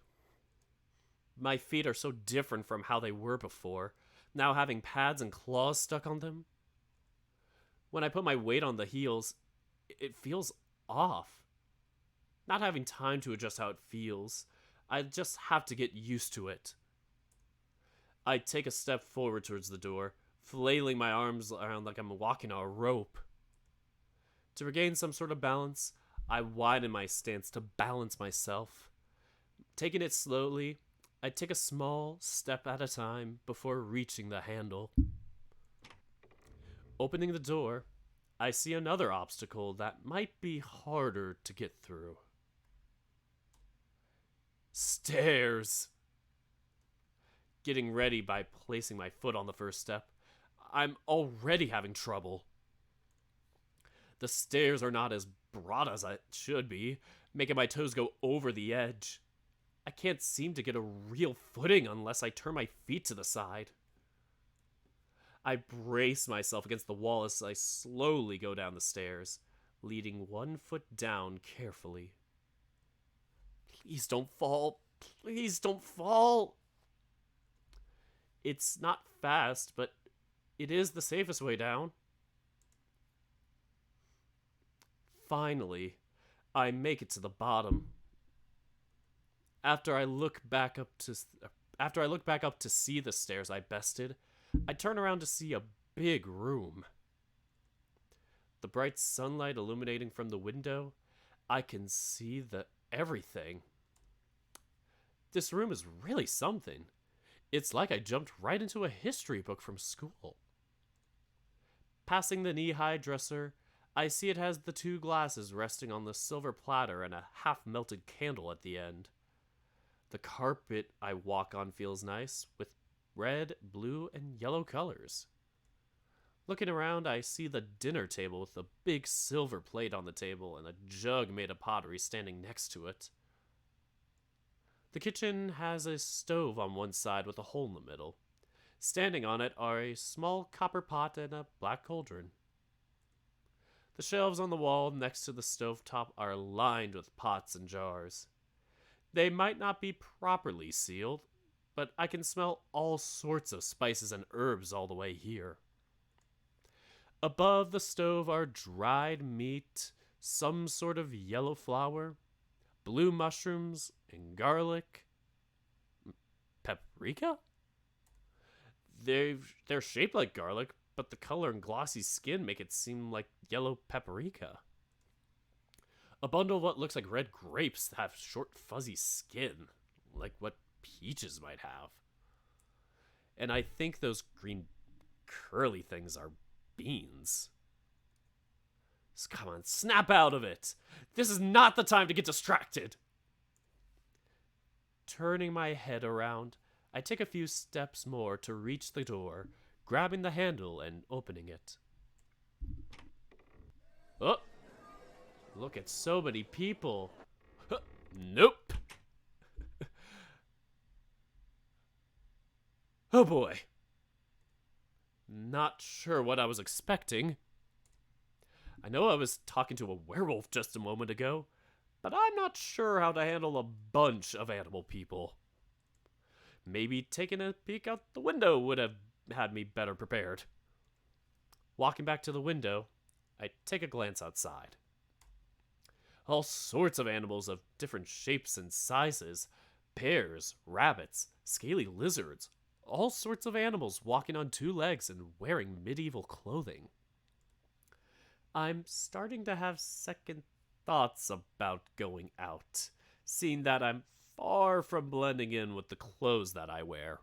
My feet are so different from how they were before, now having pads and claws stuck on them. When I put my weight on the heels, it feels off. Not having time to adjust how it feels, I just have to get used to it. I take a step forward towards the door, flailing my arms around like I'm walking on a rope. To regain some sort of balance, I widen my stance to balance myself. Taking it slowly, I take a small step at a time before reaching the handle. Opening the door, I see another obstacle that might be harder to get through. Stairs! Getting ready by placing my foot on the first step, I'm already having trouble. The stairs are not as broad as it should be, making my toes go over the edge. I can't seem to get a real footing unless I turn my feet to the side. I brace myself against the wall as I slowly go down the stairs, leading one foot down carefully. Please don't fall. Please don't fall. It's not fast, but it is the safest way down. Finally, I make it to the bottom. After I look back up to see the stairs I bested, I turn around to see a big room. The bright sunlight illuminating from the window, I can see everything. This room is really something. It's like I jumped right into a history book from school. Passing the knee-high dresser, I see it has the two glasses resting on the silver platter and a half-melted candle at the end. The carpet I walk on feels nice, with red, blue, and yellow colors. Looking around, I see the dinner table with a big silver plate on the table and a jug made of pottery standing next to it. The kitchen has a stove on one side with a hole in the middle. Standing on it are a small copper pot and a black cauldron. The shelves on the wall next to the stovetop are lined with pots and jars. They might not be properly sealed, but I can smell all sorts of spices and herbs all the way here. Above the stove are dried meat, some sort of yellow flour, blue mushrooms, and garlic. Paprika? They're shaped like garlic, but the color and glossy skin make it seem like yellow paprika. A bundle of what looks like red grapes that have short fuzzy skin, like what peaches might have. And I think those green curly things are beans. Come on, snap out of it. This is not the time to get distracted. Turning my head around, I take a few steps more to reach the door, grabbing the handle and opening it. Oh! Look at so many people. Nope. Oh boy. Not sure what I was expecting. I know I was talking to a werewolf just a moment ago, but I'm not sure how to handle a bunch of animal people. Maybe taking a peek out the window would have had me better prepared. Walking back to the window, I take a glance outside. All sorts of animals of different shapes and sizes. Bears, rabbits, scaly lizards. All sorts of animals walking on two legs and wearing medieval clothing. I'm starting to have second thoughts about going out, seeing that I'm far from blending in with the clothes that I wear.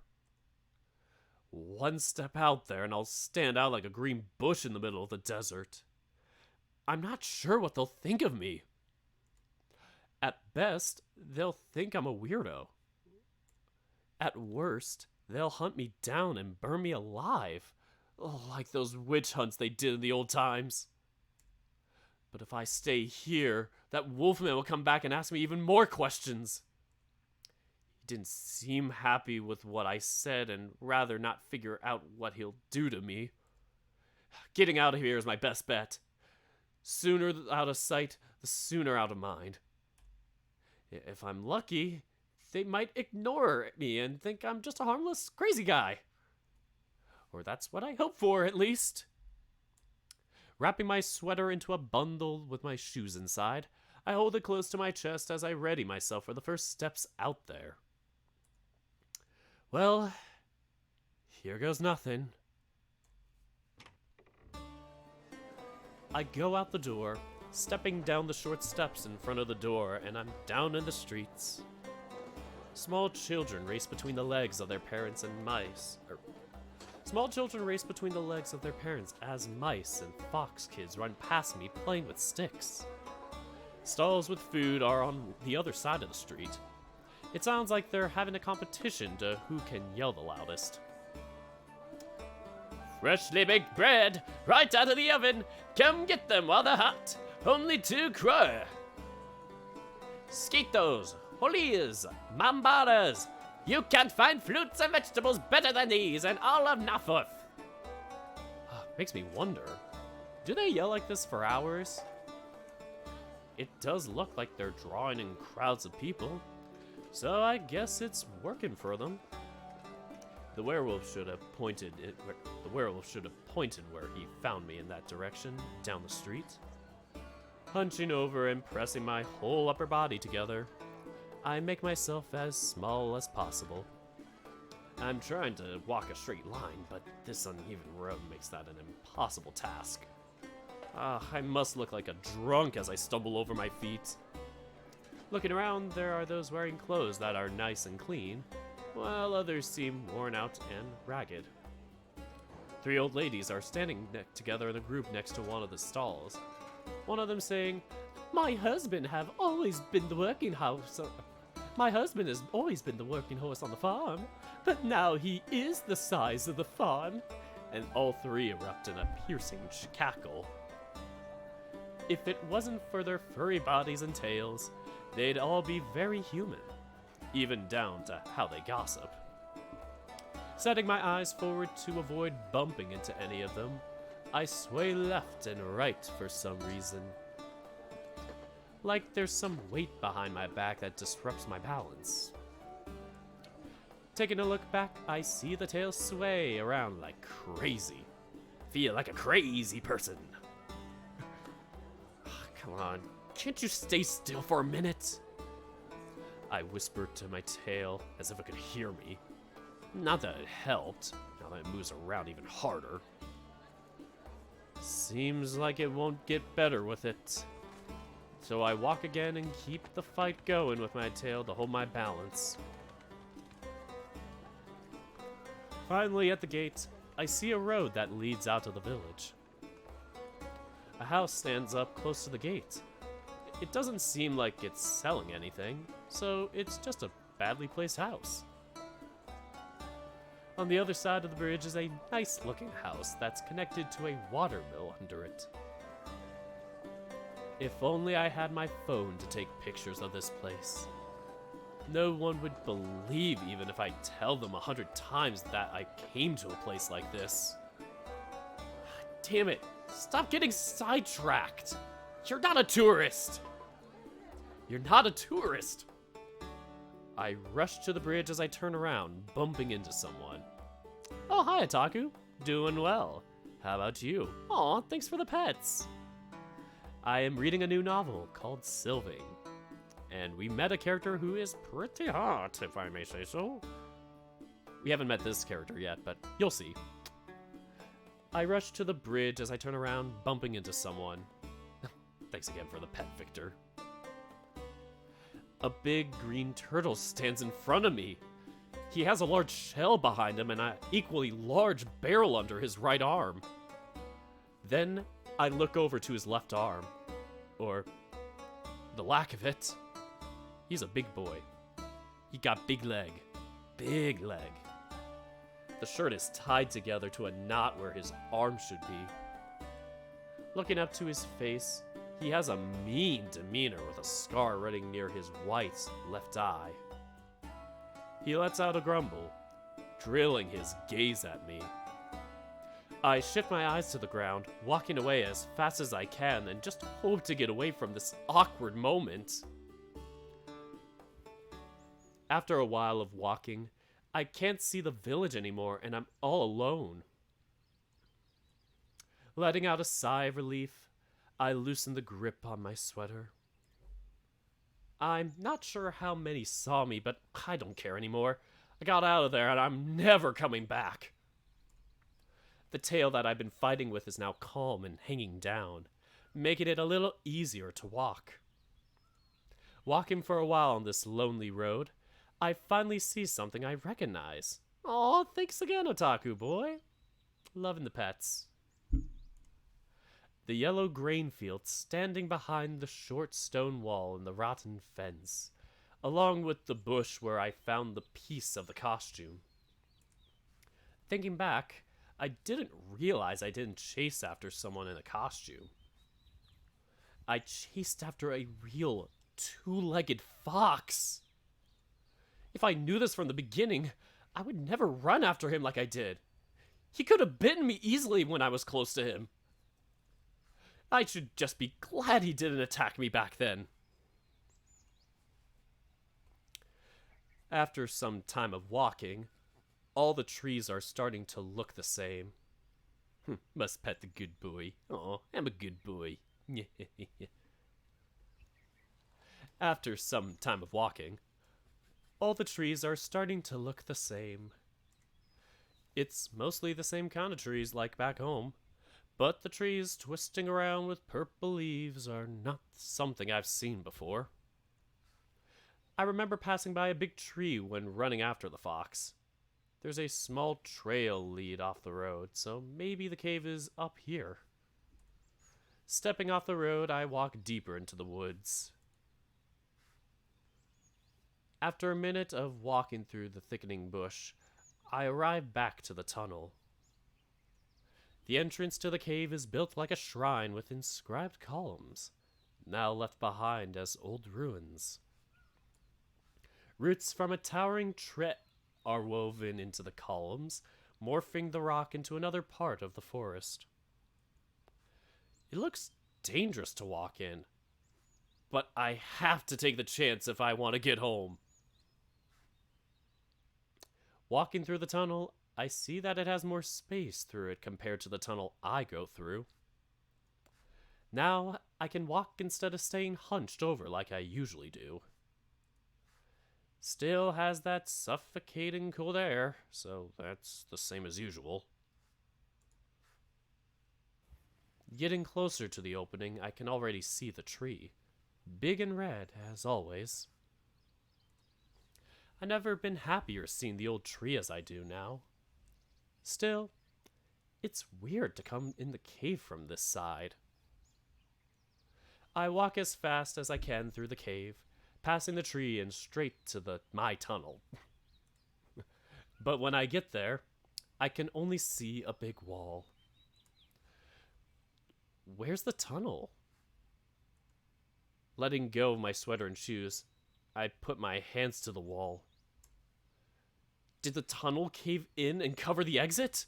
One step out there and I'll stand out like a green bush in the middle of the desert. I'm not sure what they'll think of me. At best, they'll think I'm a weirdo. At worst, they'll hunt me down and burn me alive, like those witch hunts they did in the old times. But if I stay here, that wolfman will come back and ask me even more questions. He didn't seem happy with what I said and rather not figure out what he'll do to me. Getting out of here is my best bet. Sooner out of sight, the sooner out of mind. If I'm lucky, they might ignore me and think I'm just a harmless, crazy guy. Or that's what I hope for, at least. Wrapping my sweater into a bundle with my shoes inside, I hold it close to my chest as I ready myself for the first steps out there. Well, here goes nothing. I go out the door, stepping down the short steps in front of the door, and I'm down in the streets. Small children race between the legs of their parents and mice. Small children race between the legs of their parents as mice and fox kids run past me playing with sticks. Stalls with food are on the other side of the street. It sounds like they're having a competition to who can yell the loudest. Freshly baked bread, right out of the oven. Come get them while they're hot. Only 2 kroner. Skitos, holias, mambaras. You can't find fruits and vegetables better than these in all of Nafforth. Makes me wonder, do they yell like this for hours? It does look like they're drawing in crowds of people, so I guess it's working for them. The werewolf should have pointed where he found me in that direction, down the street. Hunching over and pressing my whole upper body together, I make myself as small as possible. I'm trying to walk a straight line, but this uneven road makes that an impossible task. I must look like a drunk as I stumble over my feet. Looking around, there are those wearing clothes that are nice and clean, while others seem worn out and ragged. 3 old ladies are standing together in a group next to one of the stalls. One of them saying, My husband has always been the working horse on the farm, but now he is the size of the farm. And all 3 erupt in a piercing cackle. If it wasn't for their furry bodies and tails, they'd all be very human, even down to how they gossip. Setting my eyes forward to avoid bumping into any of them, I sway left and right for some reason. Like there's some weight behind my back that disrupts my balance. Taking a look back, I see the tail sway around like crazy. Feel like a crazy person. Come on, can't you stay still for a minute? I whispered to my tail as if it could hear me. Not that it helped, now that it moves around even harder. Seems like it won't get better with it. So I walk again and keep the fight going with my tail to hold my balance. Finally at the gate, I see a road that leads out of the village. A house stands up close to the gate. It doesn't seem like it's selling anything, so it's just a badly placed house. On the other side of the bridge is a nice-looking house that's connected to a water mill under it. If only I had my phone to take pictures of this place. No one would believe even if I tell them 100 times that I came to a place like this. Damn it! Stop getting sidetracked! You're not a tourist! You're not a tourist! I rush to the bridge as I turn around, bumping into someone. Oh, hi, Otaku. Doing well. How about you? Aw, thanks for the pets. I am reading a new novel called Sylving, and we met a character who is pretty hot, if I may say so. We haven't met this character yet, but you'll see. I rush to the bridge as I turn around, bumping into someone. Thanks again for the pet, Victor. A big green turtle stands in front of me. He has a large shell behind him and an equally large barrel under his right arm. Then I look over to his left arm, or the lack of it. He's a big boy. He got big leg. Big leg. The shirt is tied together to a knot where his arm should be. Looking up to his face, he has a mean demeanor with a scar running near his white left eye. He lets out a grumble, drilling his gaze at me. I shift my eyes to the ground, walking away as fast as I can and just hope to get away from this awkward moment. After a while of walking, I can't see the village anymore and I'm all alone. Letting out a sigh of relief, I loosen the grip on my sweater. I'm not sure how many saw me, but I don't care anymore. I got out of there and I'm never coming back. The tail that I've been fighting with is now calm and hanging down, making it a little easier to walk. Walking for a while on this lonely road, I finally see something I recognize. Aw, thanks again, Otaku boy. Loving the pets. The yellow grain field standing behind the short stone wall and the rotten fence, along with the bush where I found the piece of the costume. Thinking back, I didn't realize I didn't chase after someone in a costume. I chased after a real two-legged fox. If I knew this from the beginning, I would never run after him like I did. He could have bitten me easily when I was close to him. I should just be glad he didn't attack me back then. After some time of walking, all the trees are starting to look the same. Must pet the good boy. Oh, I'm a good boy. After some time of walking, all the trees are starting to look the same. It's mostly the same kind of trees like back home, but the trees twisting around with purple leaves are not something I've seen before. I remember passing by a big tree when running after the fox. There's a small trail lead off the road, so maybe the cave is up here. Stepping off the road, I walk deeper into the woods. After a minute of walking through the thickening bush, I arrive back to the tunnel. The entrance to the cave is built like a shrine with inscribed columns, now left behind as old ruins. Roots from a towering tree are woven into the columns, morphing the rock into another part of the forest. It looks dangerous to walk in, but I have to take the chance if I want to get home. Walking through the tunnel, I see that it has more space through it compared to the tunnel I go through. Now, I can walk instead of staying hunched over like I usually do. Still has that suffocating cold air, so that's the same as usual. Getting closer to the opening, I can already see the tree. Big and red, as always. I've never been happier seeing the old tree as I do now. Still, it's weird to come in the cave from this side. I walk as fast as I can through the cave, passing the tree and straight to my tunnel. But when I get there, I can only see a big wall. Where's the tunnel? Letting go of my sweater and shoes, I put my hands to the wall. Did the tunnel cave in and cover the exit?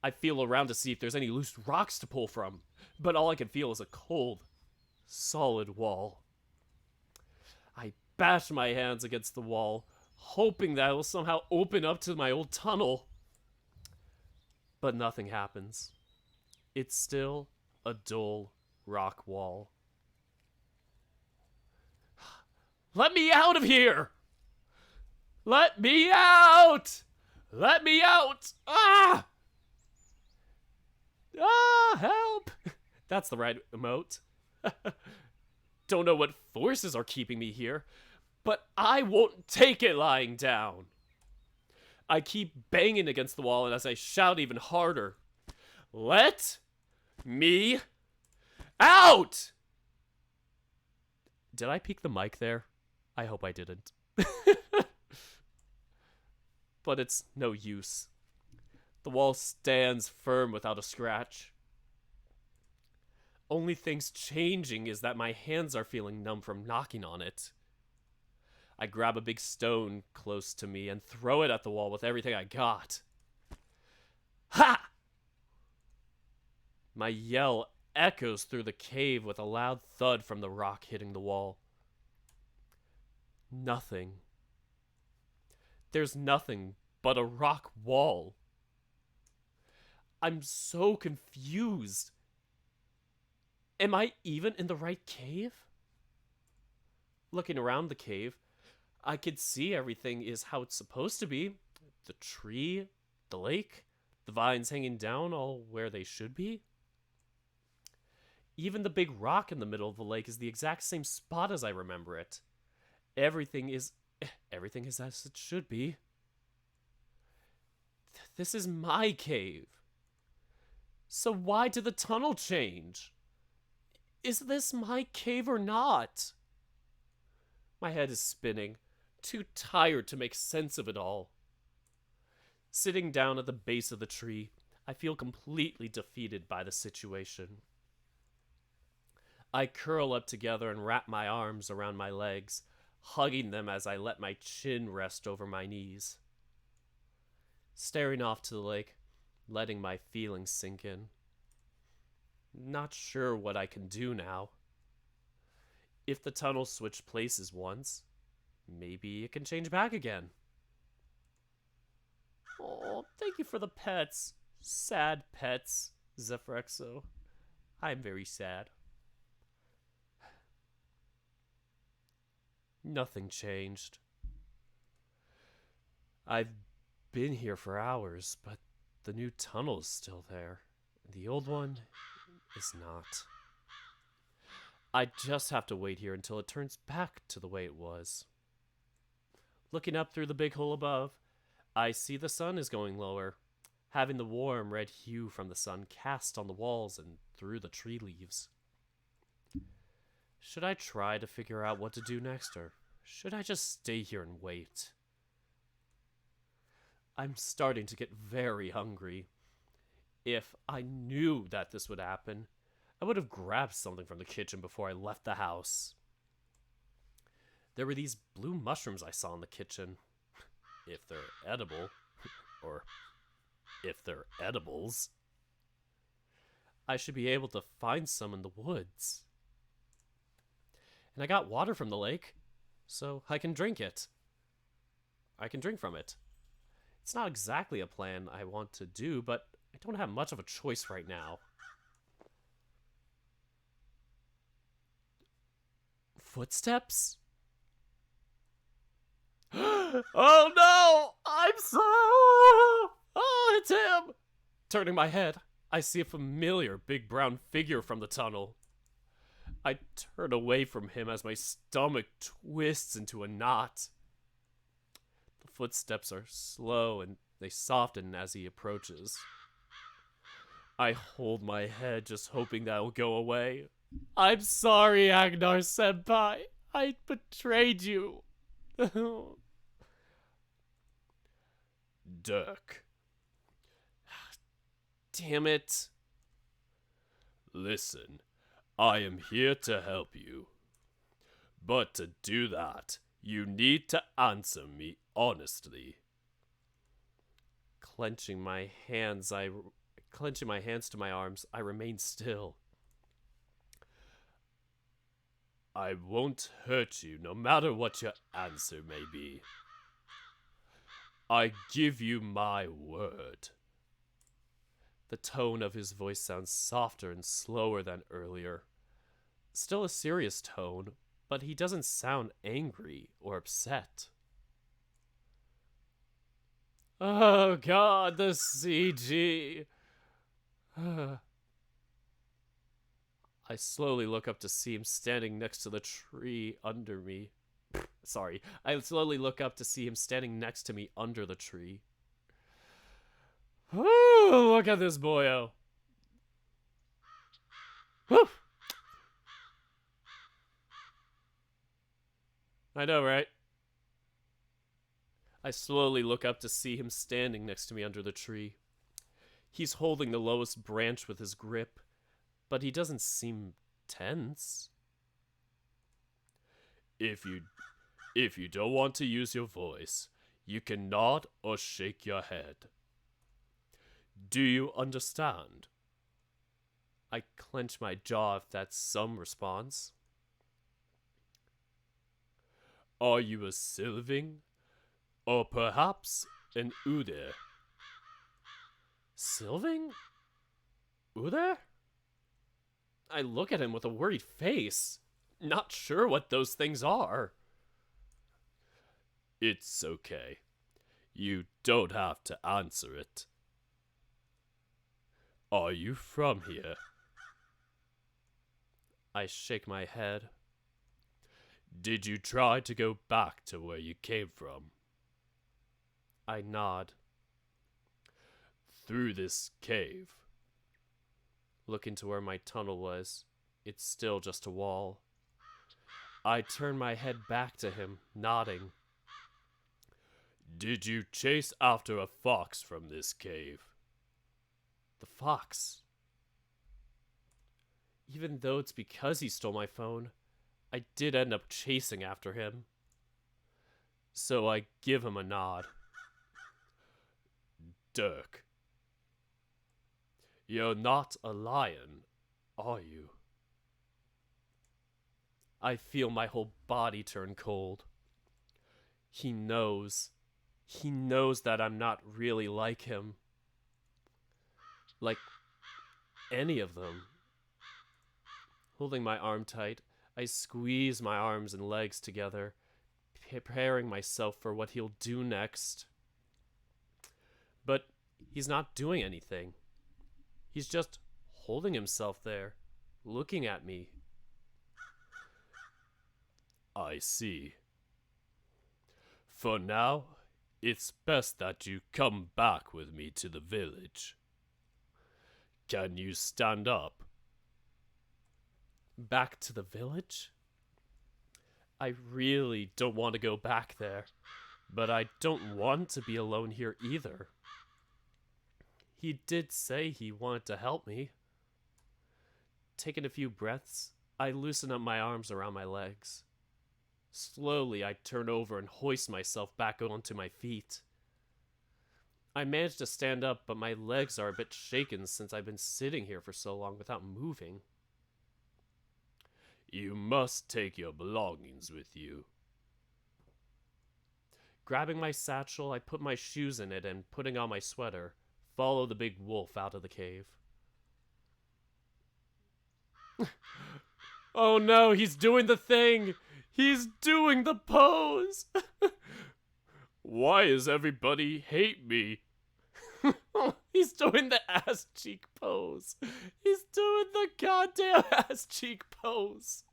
I feel around to see if there's any loose rocks to pull from, but all I can feel is a cold, solid wall. I bash my hands against the wall, hoping that it will somehow open up to my old tunnel. But nothing happens. It's still a dull rock wall. Let me out of here! Let me out! Let me out! Ah! Ah, help! That's the right emote. Don't know what forces are keeping me here, but I won't take it lying down. I keep banging against the wall, and as I shout even harder, let me out! Did I peek the mic there? I hope I didn't. But it's no use. The wall stands firm without a scratch. Only thing's changing is that my hands are feeling numb from knocking on it. I grab a big stone close to me and throw it at the wall with everything I got. Ha! My yell echoes through the cave with a loud thud from the rock hitting the wall. Nothing. There's nothing but a rock wall. I'm so confused. Am I even in the right cave? Looking around the cave, I could see everything is how it's supposed to be. The tree, the lake, the vines hanging down all where they should be. Even the big rock in the middle of the lake is the exact same spot as I remember it. Everything is as it should be. This is my cave. So why did the tunnel change? Is this my cave or not? My head is spinning, too tired to make sense of it all. Sitting down at the base of the tree, I feel completely defeated by the situation. I curl up together and wrap my arms around my legs, hugging them as I let my chin rest over my knees. Staring off to the lake, letting my feelings sink in. Not sure what I can do now. If the tunnel switched places once, maybe it can change back again. Oh, thank you for the pets. Sad pets, Zephyrexo. I'm very sad. Nothing changed. I've been here for hours, but the new tunnel is still there. The old one is not. I just have to wait here until it turns back to the way it was. Looking up through the big hole above, I see the sun is going lower, having the warm red hue from the sun cast on the walls and through the tree leaves. Should I try to figure out what to do next, or should I just stay here and wait? I'm starting to get very hungry. If I knew that this would happen, I would have grabbed something from the kitchen before I left the house. There were these blue mushrooms I saw in the kitchen. If they're edible, or if they're edibles, I should be able to find some in the woods. And I got water from the lake, so I can drink it. I can drink from it. It's not exactly a plan I want to do, but I don't have much of a choice right now. Footsteps? Oh no! I'm so... Oh, it's him! Turning my head, I see a familiar big brown figure from the tunnel. I turn away from him as my stomach twists into a knot. The footsteps are slow and they soften as he approaches. I hold my head, just hoping that will go away. I'm sorry, Agnar-senpai. I betrayed you. Dirk. Damn it. Listen, I am here to help you. But to do that, you need to answer me honestly. Clenching my hands to my arms, I remain still. I won't hurt you no matter what your answer may be. I give you my word. The tone of his voice sounds softer and slower than earlier. Still a serious tone, but he doesn't sound angry or upset. Oh god, the CG. I slowly look up to see him standing next to the tree under me. Sorry, I slowly look up to see him standing next to me under the tree. Ooh, look at this boyo. Whew. I know, right? I slowly look up to see him standing next to me under the tree. He's holding the lowest branch with his grip, but he doesn't seem tense. If you don't want to use your voice, you can nod or shake your head. Do you understand? I clench my jaw if that's some response. Are you a Sylving? Or perhaps an Ude? Sylving? Ude? I look at him with a worried face, not sure what those things are. It's okay. You don't have to answer it. Are you from here? I shake my head. Did you try to go back to where you came from? I nod. Through this cave. Look into where my tunnel was. It's still just a wall. I turn my head back to him, nodding. Did you chase after a fox from this cave? The fox. Even though it's because he stole my phone, I did end up chasing after him. So I give him a nod. Dirk. You're not a lion, are you? I feel my whole body turn cold. He knows. He knows that I'm not really like him. Like any of them. Holding my arm tight, I squeeze my arms and legs together, preparing myself for what he'll do next. But he's not doing anything. He's just holding himself there, looking at me. I see. For now, it's best that you come back with me to the village. Can you stand up? Back to the village? I really don't want to go back there, but I don't want to be alone here either. He did say he wanted to help me. Taking a few breaths, I loosen up my arms around my legs. Slowly, I turn over and hoist myself back onto my feet. I manage to stand up, but my legs are a bit shaken since I've been sitting here for so long without moving. You must take your belongings with you. Grabbing my satchel, I put my shoes in it and, putting on my sweater, follow the big wolf out of the cave. Oh no, he's doing the thing! He's doing the pose! Why does everybody hate me? He's doing the ass cheek pose. He's doing the goddamn ass cheek pose.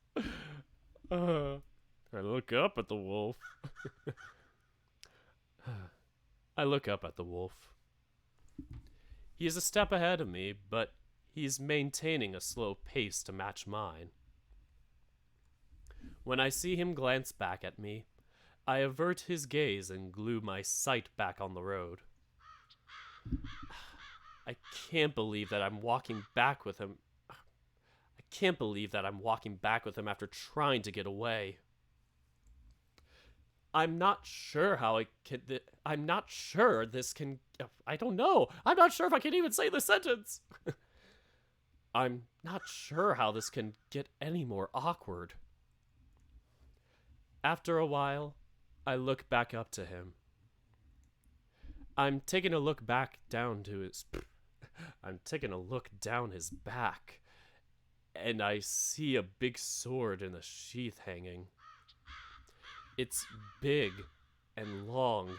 I look up at the wolf. I look up at the wolf. He is a step ahead of me, but He's maintaining a slow pace to match mine. When I see him glance back at me, I avert his gaze and glue my sight back on the road. I can't believe that I'm walking back with him. I can't believe that I'm walking back with him after trying to get away. I'm not sure how I can. I'm not sure this can. I don't know. I'm not sure if I can even say the sentence. I'm not sure how this can get any more awkward. After a while, I look back up to him. I'm taking a look down his back, and I see a big sword in a sheath hanging. It's big and long,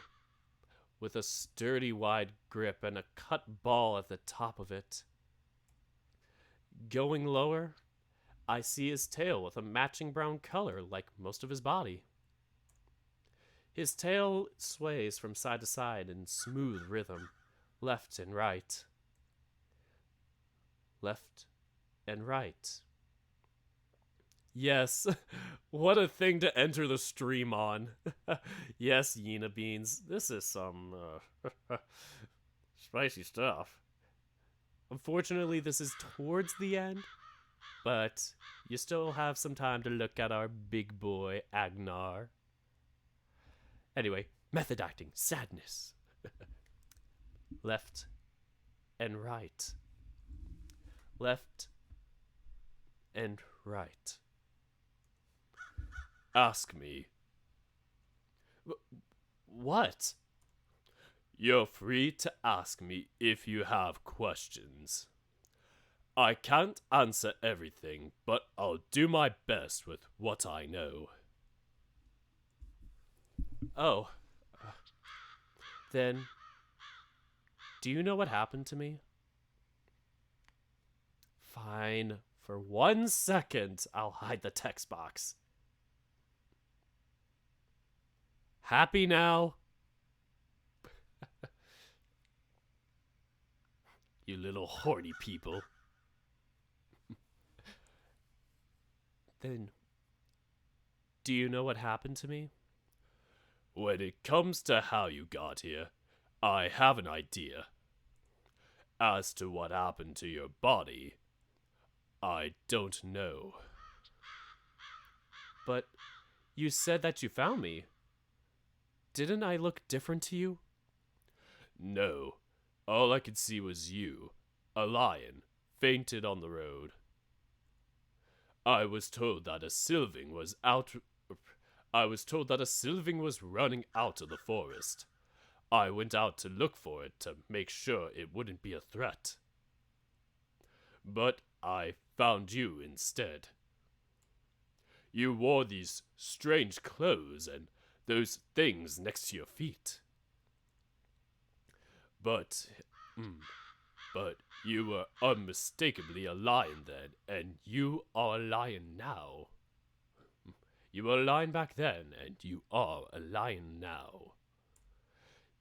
with a sturdy wide grip and a cut ball at the top of it. Going lower, I see his tail with a matching brown color like most of his body. His tail sways from side to side in smooth rhythm, left and right. Left and right. Yes, what a thing to enter the stream on. Yes, Yena Beans, this is some spicy stuff. Unfortunately, this is towards the end, but you still have some time to look at our big boy, Agnar. Anyway, method acting, sadness. Left and right. Left and right. Ask me. What? You're free to ask me if you have questions. I can't answer everything, but I'll do my best with what I know. Oh. Then, do you know what happened to me? Fine. For 1 second, I'll hide the text box. Happy now? You little horny people. Then, do you know what happened to me? When it comes to how you got here, I have an idea. As to what happened to your body, I don't know. But you said that you found me. Didn't I look different to you? No. All I could see was you, a lion, fainted on the road. I was told that a Sylving was running out of the forest. I went out to look for it to make sure it wouldn't be a threat. But I found you instead. You wore these strange clothes and those things next to your feet. But you were unmistakably a lion then, and you are a lion now. You were a lion back then, and you are a lion now.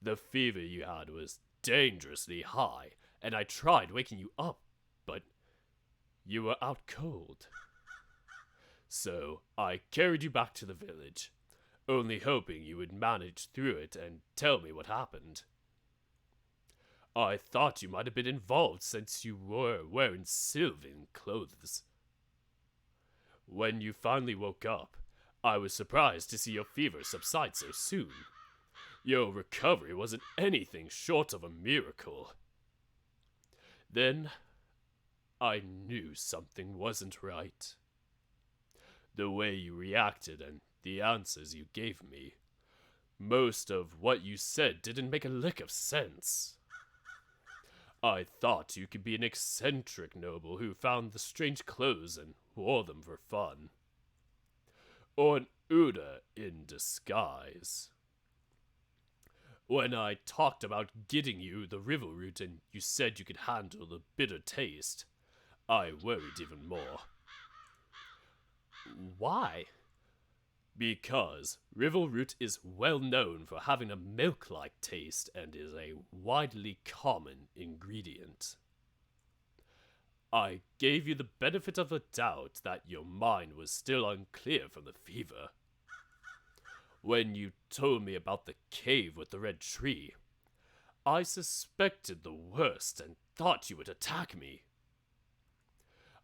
The fever you had was dangerously high, and I tried waking you up, but you were out cold. So I carried you back to the village, only hoping you would manage through it and tell me what happened. I thought you might have been involved since you were wearing Sylving clothes. When you finally woke up, I was surprised to see your fever subside so soon. Your recovery wasn't anything short of a miracle. Then, I knew something wasn't right. The way you reacted and the answers you gave me. Most of what you said didn't make a lick of sense. I thought you could be an eccentric noble who found the strange clothes and wore them for fun. Or an Uda in disguise. When I talked about getting you the river root and you said you could handle the bitter taste, I worried even more. Why? Because river root is well known for having a milk-like taste and is a widely common ingredient. I gave you the benefit of the doubt that your mind was still unclear from the fever. When you told me about the cave with the red tree, I suspected the worst and thought you would attack me.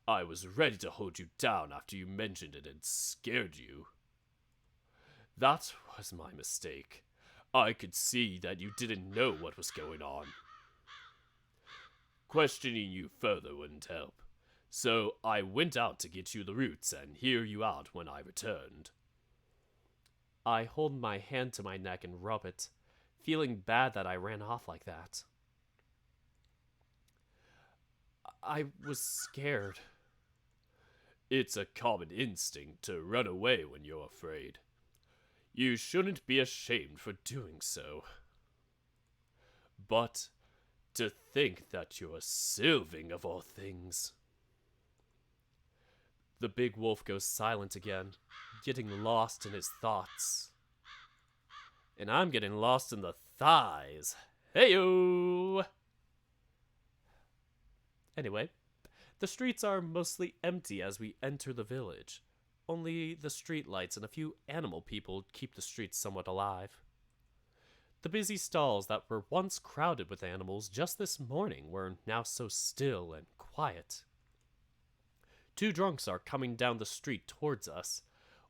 I was ready to hold you down after you mentioned it and scared you. That was my mistake. I could see that you didn't know what was going on. Questioning you further wouldn't help, so I went out to get you the roots and hear you out when I returned. I hold my hand to my neck and rub it, feeling bad that I ran off like that. I was scared. It's a common instinct to run away when you're afraid. You shouldn't be ashamed for doing so. But to think that you're Sylving of all things. The big wolf goes silent again, getting lost in his thoughts. And I'm getting lost in the thighs. Heyo! Anyway, the streets are mostly empty as we enter the village. Only the street lights and a few animal people keep the streets somewhat alive. The busy stalls that were once crowded with animals just this morning were now so still and quiet. Two drunks are coming down the street towards us.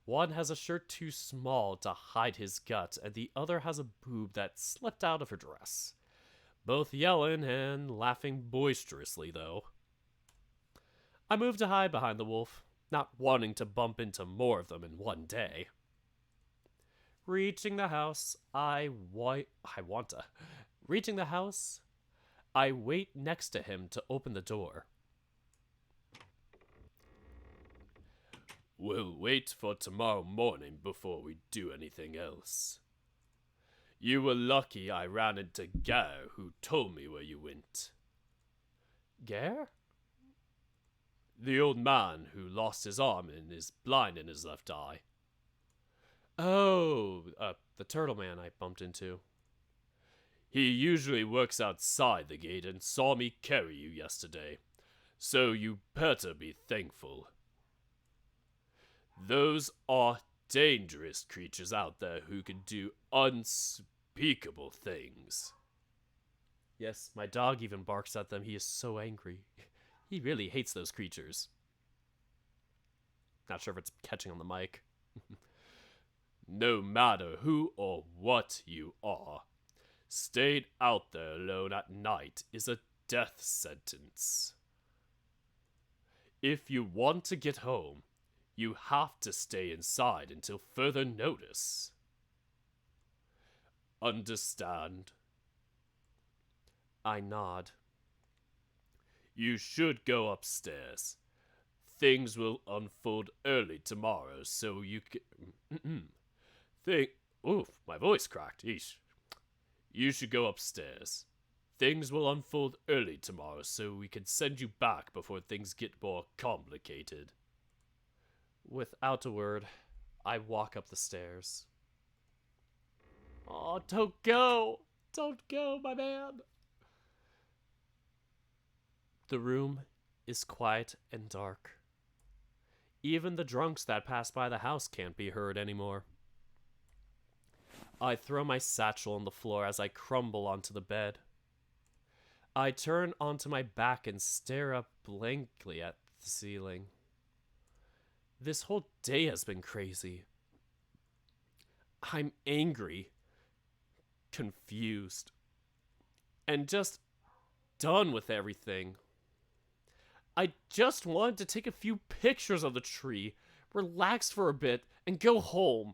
One has a shirt too small to hide his gut, and the other has a boob that slipped out of her dress. Both yelling and laughing boisterously, though. I move to hide behind the wolf, not wanting to bump into more of them in one day. Reaching the house, I wait next to him to open the door. We'll wait for tomorrow morning before we do anything else. You were lucky I ran into Gare, who told me where you went. Gare? The old man who lost his arm and is blind in his left eye. Oh, the turtle man I bumped into. He usually works outside the gate and saw me carry you yesterday, so you better be thankful. Those are dangerous creatures out there who can do unspeakable things. Yes, my dog even barks at them. He is so angry. He really hates those creatures. Not sure if it's catching on the mic. No matter who or what you are, staying out there alone at night is a death sentence. If you want to get home, you have to stay inside until further notice. Understand? I nod. You should go upstairs. Things will unfold early tomorrow, so you can... Oof, my voice cracked. Eesh. You should go upstairs. Things will unfold early tomorrow, so we can send you back before things get more complicated. Without a word, I walk up the stairs. Oh, don't go! Don't go, my man! The room is quiet and dark. Even the drunks that pass by the house can't be heard anymore. I throw my satchel on the floor as I crumble onto the bed. I turn onto my back and stare up blankly at the ceiling. This whole day has been crazy. I'm angry, confused, and just done with everything. I just wanted to take a few pictures of the tree, relax for a bit, and go home.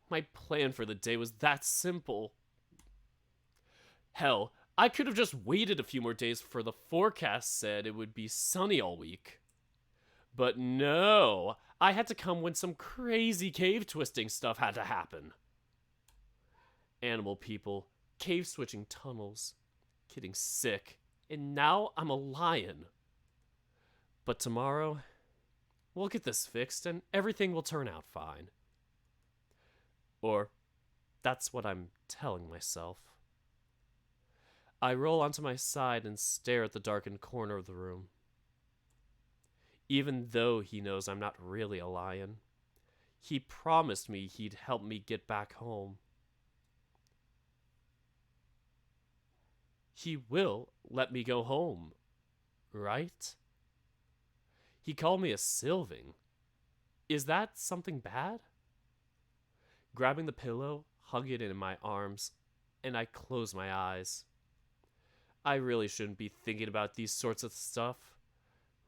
My plan for the day was that simple. Hell, I could have just waited a few more days, for the forecast said it would be sunny all week. But no, I had to come when some crazy cave twisting stuff had to happen. Animal people, cave switching tunnels, getting sick, and now I'm a lion. But tomorrow, we'll get this fixed and everything will turn out fine. Or, that's what I'm telling myself. I roll onto my side and stare at the darkened corner of the room. even though he knows I'm not really a lion. He promised me he'd help me get back home. He will let me go home, right? He called me a Sylving. Is that something bad? Grabbing the pillow, hug it in my arms, and I close my eyes. I really shouldn't be thinking about these sorts of stuff.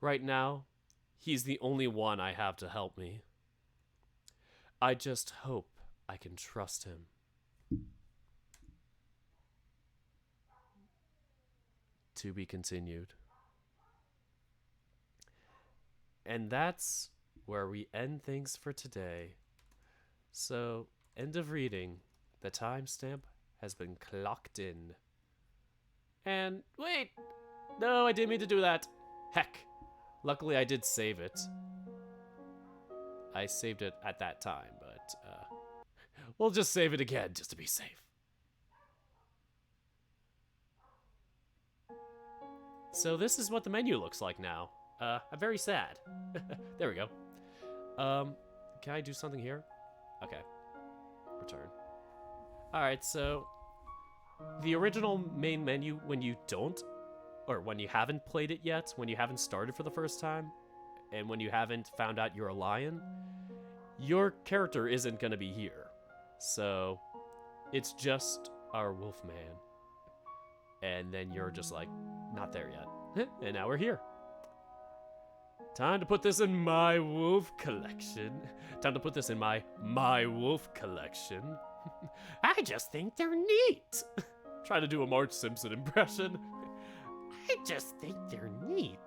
Right now, he's the only one I have to help me. I just hope I can trust him. To be continued. And that's where we end things for today. So, end of reading. The timestamp has been clocked in. And wait! No, I didn't mean to do that. Heck. Luckily, I did save it. I saved it at that time, but we'll just save it again just to be safe. So this is what the menu looks like now. I'm very sad. There we go. Can I do something here? Okay. Return. Alright, so the original main menu, when you don't, or when you haven't played it yet, when you haven't started for the first time, and when you haven't found out you're a lion, your character isn't going to be here. So it's just our wolf man. And then you're just like, not there yet. And now we're here. Time to put this in my wolf collection. Time to put this in my wolf collection. I just think they're neat. Trying to do a Marge Simpson impression. I just think they're neat.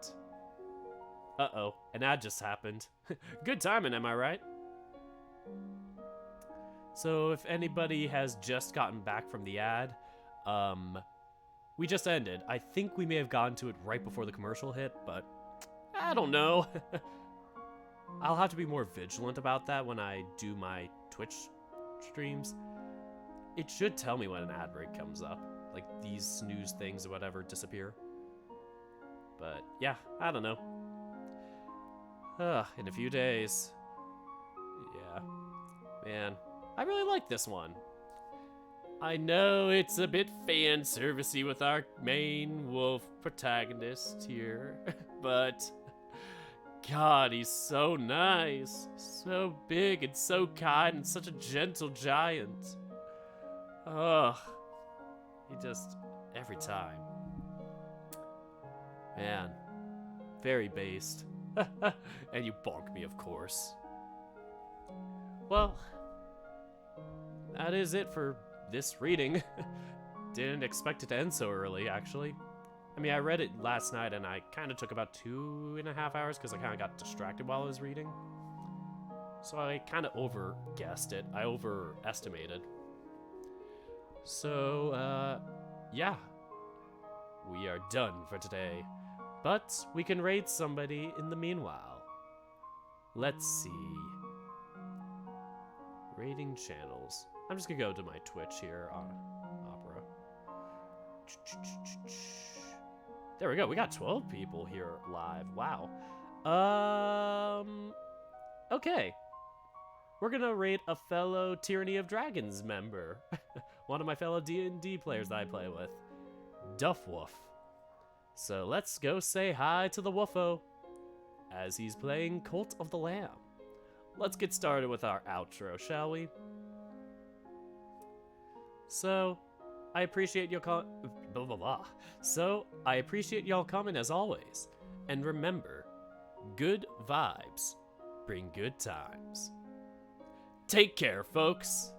Uh-oh, an ad just happened. Good timing, am I right? So if anybody has just gotten back from the ad, we just ended. I think we may have gotten to it right before the commercial hit, but I don't know. I'll have to be more vigilant about that when I do my Twitch streams. It should tell me when an ad break comes up. Like these snooze things or whatever disappear. But yeah, I don't know. In a few days. Yeah. Man, I really like this one. I know it's a bit fan servicey with our main wolf protagonist here, but God, he's so nice, so big and so kind and such a gentle giant. Ugh, he just, every time. Man, very based. And you bonk me, of course. Well, that is it for this reading. Didn't expect it to end so early, actually. I mean, I read it last night and I kind of took about 2.5 hours because I kind of got distracted while I was reading. So I kind of over-guessed it. I overestimated. So, yeah. We are done for today. But we can raid somebody in the meanwhile. Let's see. Raiding channels. I'm just gonna go to my Twitch here on Opera. There we go. We got 12 people here live. Wow. Okay. We're gonna raid a fellow Tyranny of Dragons member. One of my fellow D&D players that I play with. Duffwoof. So let's go say hi to the Woofo as he's playing Cult of the Lamb. Let's get started with our outro, shall we? So, I appreciate y'all I appreciate y'all coming as always. And remember, good vibes bring good times. Take care, folks.